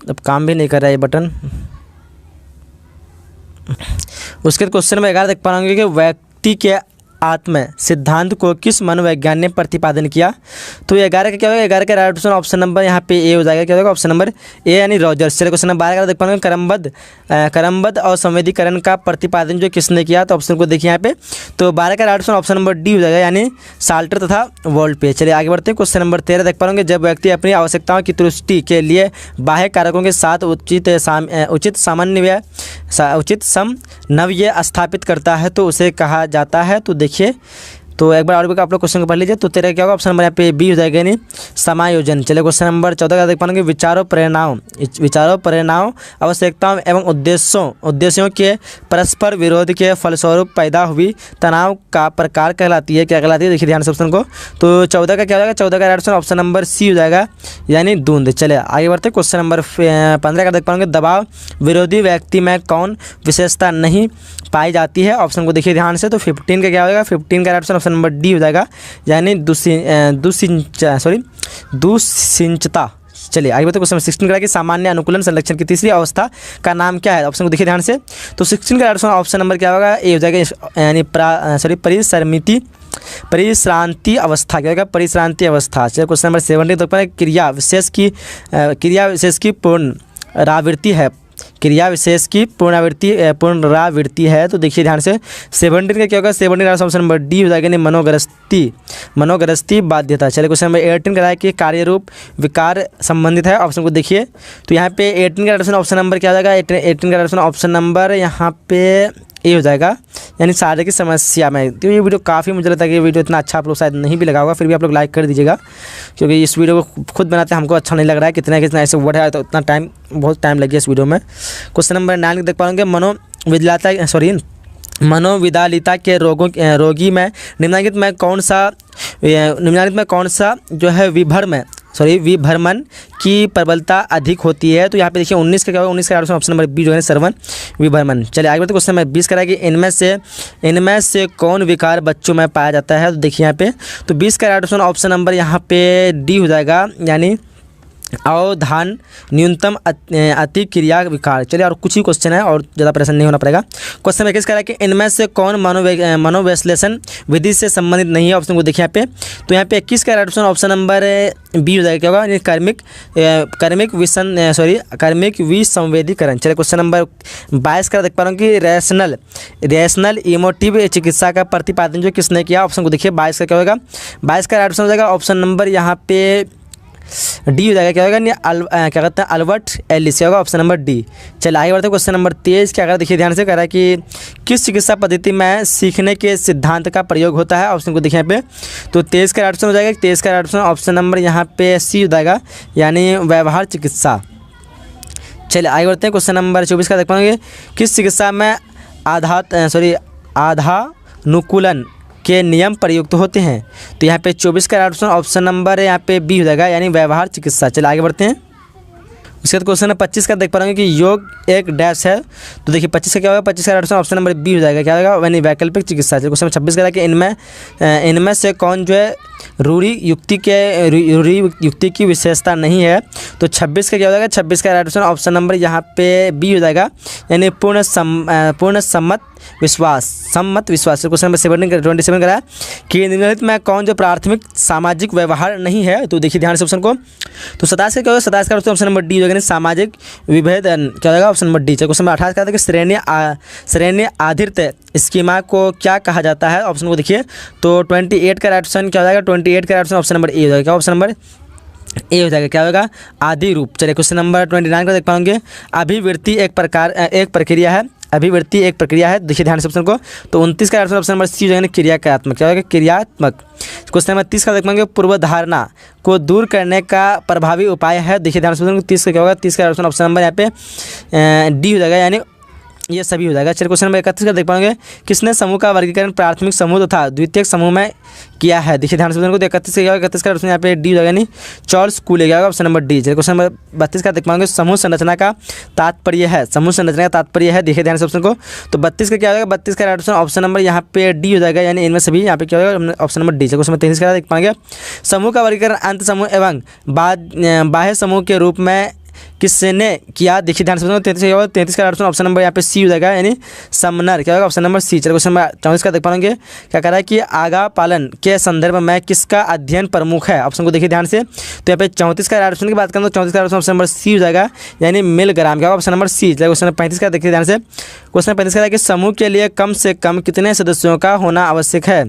अब काम भी नहीं कर रहा है ये बटन। उसके क्वेश्चन में 11 देख पाएंगे कि व्यक्ति के आत्म सिद्धांत को किस मनोवैज्ञानिक ने प्रतिपादन किया, तो 11 का क्या होगा, 11 का राइट ऑप्शन नंबर यहाँ पे ए हो जाएगा, क्या होगा, ऑप्शन नंबर ए यानी रॉजर्स। चलिए क्वेश्चन नंबर 12 का देख पाएंगे, क्रमबद्ध और संवेदीकरण का प्रतिपादन जो किसने किया, तो ऑप्शन को देखिए यहाँ पे, तो 12 का राइट ऑप्शन नंबर डी हो जाएगा, यानी साल्टर तथा वोल्टे। चलिए आगे बढ़ते हैं। क्वेश्चन नंबर 13 देख पाएंगे, जब व्यक्ति अपनी आवश्यकताओं की तुष्टि के लिए बाह्य कारकों के साथ उचित समन्वय स्थापित करता है तो उसे कहा जाता है, तो देखिए, तो एक बार और भी आप लोग क्वेश्चन को पढ़ लीजिए। तो तेरा क्या होगा, ऑप्शन नंबर यहाँ पे बी हो जाएगा, यानी समायोजन। चलिए क्वेश्चन नंबर 14 का देख पाएंगे, विचारों प्रेरणाओं आवश्यकताओं एवं उद्देश्यों के परस्पर विरोध के फलस्वरूप पैदा हुई तनाव का प्रकार कहलाती है, क्या कहलाती है, देखिए ध्यान से ऑप्शन को। तो 14 का क्या हो जाएगा, 14 का राइट ऑप्शन नंबर सी हो जाएगा, यानी धुंध। चले आगे बढ़ते। क्वेश्चन नंबर 15 का देख पाएंगे, दबाव विरोधी व्यक्ति में कौन विशेषता नहीं पाई जाती है, ऑप्शन को देखिए ध्यान से। तो 15 का क्या होगा, 15 का राइट ऑप्शन नंबर डी हो जाएगा, यानी दुश्चिंतता। चलिए आगे बढ़ते। क्वेश्चन नंबर 16 का कि सामान्य अनुकूलन संरक्षण की तीसरी अवस्था का नाम क्या है, ऑप्शन को देखिए ध्यान से। तो 16 का ऑप्शन नंबर क्या होगा, ए हो जाएगा, यानी परिश्रांति अवस्था, क्या होगा, परिश्रांति अवस्था। चलिए क्वेश्चन नंबर 17 तक पर क्रिया विशेष की पुनरावृत्ति है, क्रिया विशेष की पुनरावृत्ति है, तो देखिए ध्यान से 17 का क्या होगा, 17 का ऑप्शन नंबर डी हो जाएगा, यानी मनोग्रस्ती बाध्यता। चलिए क्वेश्चन नंबर 18 का है कि कार्य रूप विकार संबंधित है, ऑप्शन को देखिए। तो यहाँ पे 18 का ऑप्शन नंबर क्या हो जाएगा, 18 का ऑप्शन नंबर यहाँ पे ए हो जाएगा, यानी शारीरिक समस्या में। तो ये वीडियो काफ़ी, मुझे लगता है कि ये वीडियो इतना अच्छा आप लोग शायद नहीं भी लगा होगा, फिर भी आप लोग लाइक कर दीजिएगा, क्योंकि इस वीडियो को खुद बनाते हमको अच्छा नहीं लग रहा है, कितना ऐसे वर्ड है, तो उतना बहुत टाइम लग गया इस वीडियो में। क्वेश्चन नंबर 9 देख पाएंगे, मनोविदालिता के रोगी में निम्नलिखित में कौन सा जो है विभ्रमण की प्रबलता अधिक होती है, तो यहाँ पे देखिए 19 का क्या होगा, 19 का ऑप्शन नंबर बी जो है श्रवण विभ्रमण। चलिए आगे बढ़ते। क्वेश्चन नंबर 20 करा कि इनमें से कौन विकार बच्चों में पाया जाता है, तो देखिए यहाँ पे, तो 20 का ऑप्शन नंबर यहाँ पे डी हो जाएगा, यानी अवधान न्यूनतम अतिक्रिया विकार। चलिए और कुछ ही क्वेश्चन है और ज़्यादा परेशान नहीं होना पड़ेगा। क्वेश्चन में किस करा कि इनमें से कौन मनोविश्लेषण विधि से संबंधित नहीं है, ऑप्शन को देखिए यहाँ पे। तो यहाँ पे 21 का ऑप्शन नंबर बी हो जाएगा, क्या होगा, कार्मिक विसंवेदीकरण। चलिए क्वेश्चन नंबर 22 का देख पा रहा हूँ कि रैशनल इमोटिव चिकित्सा का प्रतिपादन जो किसने किया, ऑप्शन को देखिए। 22 का क्या होगा, 22 का ऑप्शन हो जाएगा, ऑप्शन नंबर यहाँ पे डी हो जाएगा, क्या होगा, क्या कहते हैं, अल्बर्ट एलिस होगा, ऑप्शन नंबर डी। चलिए आगे बढ़ते हैं। क्वेश्चन नंबर 23 क्या करा, देखिए ध्यान से करा कि किस चिकित्सा पद्धति में सीखने के सिद्धांत का प्रयोग होता है, ऑप्शन को देखिए यहाँ पे। तो 23 का ऑप्शन हो जाएगा, 23 का ऑप्शन नंबर यहाँ पे सी हो जाएगा, यानी व्यवहार चिकित्सा। चलिए आगे बढ़ते हैं। क्वेश्चन नंबर 24 का देख पाएंगे, किस चिकित्सा में आधानुकूलन के नियम प्रयुक्त होते हैं, तो यहाँ पे 24 का ऑप्शन नंबर यहाँ पे बी हो जाएगा, यानी व्यवहार चिकित्सा। चलिए आगे बढ़ते हैं। उसके बाद क्वेश्चन 25 का देख पा रहे हैं कि योग एक डैश है, तो देखिए 25 का क्या होगा, 25 का ऑप्शन नंबर बी हो जाएगा, क्या होगा, यानी वैकल्पिक चिकित्सा। क्वेश्चन 26 का कि इनमें से कौन जो है रूढ़ि युक्ति की विशेषता नहीं है, तो 26 का क्या हो जाएगा, 26 का ऑप्शन नंबर यहाँ पे बी हो जाएगा, यानी पूर्ण सम्मत विश्वास। क्वेश्चन नंबर 27 का है कि निम्नलिखित में कौन जो प्राथमिक सामाजिक व्यवहार नहीं है, तो देखिए ध्यान से ऑप्शन को। तो 27 का क्या होगा, 27 का ऑप्शन नंबर डी हो जाएगा, सामाजिक विभेदन, क्या होगा, option number D. Question number 28 का था कि श्रेणी आधारित स्कीमा को क्या कहा जाता है, ऑप्शन को देखिए। तो 28 का ऑप्शन क्या हो जाएगा, 28 का ऑप्शन नंबर ए हो जाएगा, ऑप्शन नंबर ए हो जाएगा, क्या होगा, आदि रूप। चलिए क्वेश्चन नंबर 29 का देख पाएंगे, अभिवृत्ति एक प्रक्रिया है, अभिवृत्ति एक प्रक्रिया है, देखिए ध्यान से ऑप्शन को। तो 29 का ऑप्शन नंबर सी हो जाएगा क्रियात्मक, क्या होगा क्रियात्मक। क्वेश्चन नंबर 30 का देख पाएंगे पूर्वधारणा को दूर करने का प्रभावी उपाय है, देखिए ध्यान से 30 का क्या होगा, 30 का ऑप्शन नंबर यहाँ पे डी हो जाएगा, यानी ये सभी हो जाएगा। चलिए क्वेश्चन नंबर 31 का देख पाएंगे किसने समूह का वर्गीकरण प्राथमिक समूह तथा द्वितीयक समूह में किया है, देखिए ध्यान से 31 का 31 का ऑप्शन यहाँ पे डी हो जाएगा, यानी चार्ल्स कूले गया ऑप्शन नंबर डी। चलिए क्वेश्चन नंबर 32 का देख पाएंगे समूह संरचना का तात्पर्य है, समूह संरचना का तात्पर्य है, देखिए ध्यान से ऑप्शन को। तो 32 का क्या हो जाएगा, 32 का ऑप्शन नंबर यहाँ पे डी हो जाएगा, यानी इनमें सभी यहाँ पे क्या होगा ऑप्शन नंबर डी। चलिए क्वेश्चन नंबर 33 का देख पाएंगे समूह का वर्गीकरण अंत समूह एवं बाह्य समूह के रूप में किसने किया, देखिए ध्यान से 33 का ऑप्शन नंबर यहाँ पे सी हो जाएगा, यानी समनर, क्या होगा ऑप्शन नंबर सी। चलिए क्वेश्चन नंबर 34 का देख पाएंगे क्या कह रहा है कि आगा पालन के संदर्भ में किसका अध्ययन प्रमुख है, ऑप्शन को देखिए ध्यान से। तो यहाँ पे 34 का ऑप्शन की बात करें तो 34 का ऑप्शन नंबर सी हो जाएगा, यानी मिलग्राम, क्या होगा ऑप्शन नंबर सी। चलिए क्वेश्चन नंबर 35 का देखिए ध्यान से। क्वेश्चन 35 का है कि समूह के लिए कम से कम कितने सदस्यों का होना आवश्यक है,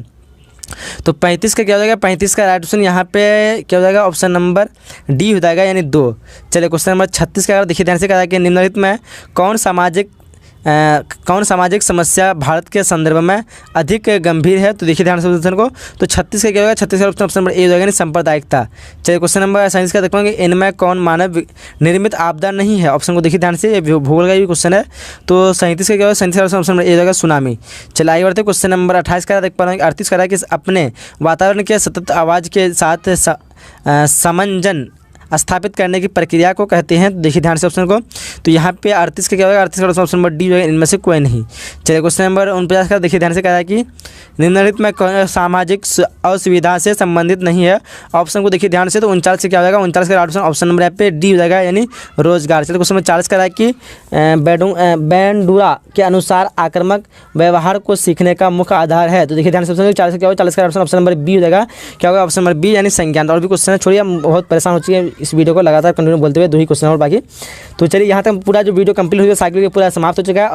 तो 35 का क्या हो जाएगा, 35 का राइट ऑप्शन यहाँ पे क्या हो जाएगा ऑप्शन नंबर डी हो जाएगा, यानी 2। चलिए क्वेश्चन नंबर 36 का देखिए ध्यान से कहा कि निम्नलिखित में कौन सामाजिक समस्या भारत के संदर्भ में अधिक गंभीर है, तो देखिए ध्यान से ऑप्शन को। तो 36 का क्या होगा, 36 का ऑप्शन नंबर ए हो जाएगा, यानी सांप्रदायिकता। चलिए क्वेश्चन नंबर 37 का देख पाएंगे इनमें कौन मानव निर्मित आपदा नहीं है, ऑप्शन को देखिए ध्यान से, ये भूगोल का भी क्वेश्चन है। तो 37 का क्या होगा, 37 का ऑप्शन नंबर ए हो जाएगा सुनामी। चलिए आगे बढ़ते क्वेश्चन नंबर 28 का देख पाएंगे 38 का कि अपने वातावरण के सतत आवाज़ के साथ समंजन स्थापित करने की प्रक्रिया को कहते हैं, देखिए ध्यान से ऑप्शन को। तो यहाँ पे 38 का क्या होगा, 38 का ऑप्शन नंबर डी जो है, इनमें से कोई नहीं। चलिए क्वेश्चन नंबर 49 का देखिए ध्यान से कहा है कि निम्नलिखित में सामाजिक असुविधा से संबंधित नहीं है, ऑप्शन को देखिए ध्यान से। तो 39 से क्या हो जाएगा, 39 का ऑप्शन नंबर यहाँ पे डी हो जाएगा, यानी रोजगार। चलिए क्वेश्चन नंबर 40 का है कि बेंडूरा के अनुसार आक्रामक व्यवहार को सीखने का मुख्य आधार है, तो देखिए ध्यान से 40 क्या होगा, 40 का ऑप्शन नंबर बी हो जाएगा, क्या होगा ऑप्शन नंबर बी, यानी संज्ञान। और भी क्वेश्चन है, छोड़िए हम बहुत परेशान हो चुके हैं इस वीडियो को लगातार कंटिन्यू बोलते हुए, 2 ही क्वेश्चन और बाकी। तो चलिए यहाँ तक पूरा जो वीडियो कंप्लीट हुई है साइकिल पूरा समाप्त हो चुका है।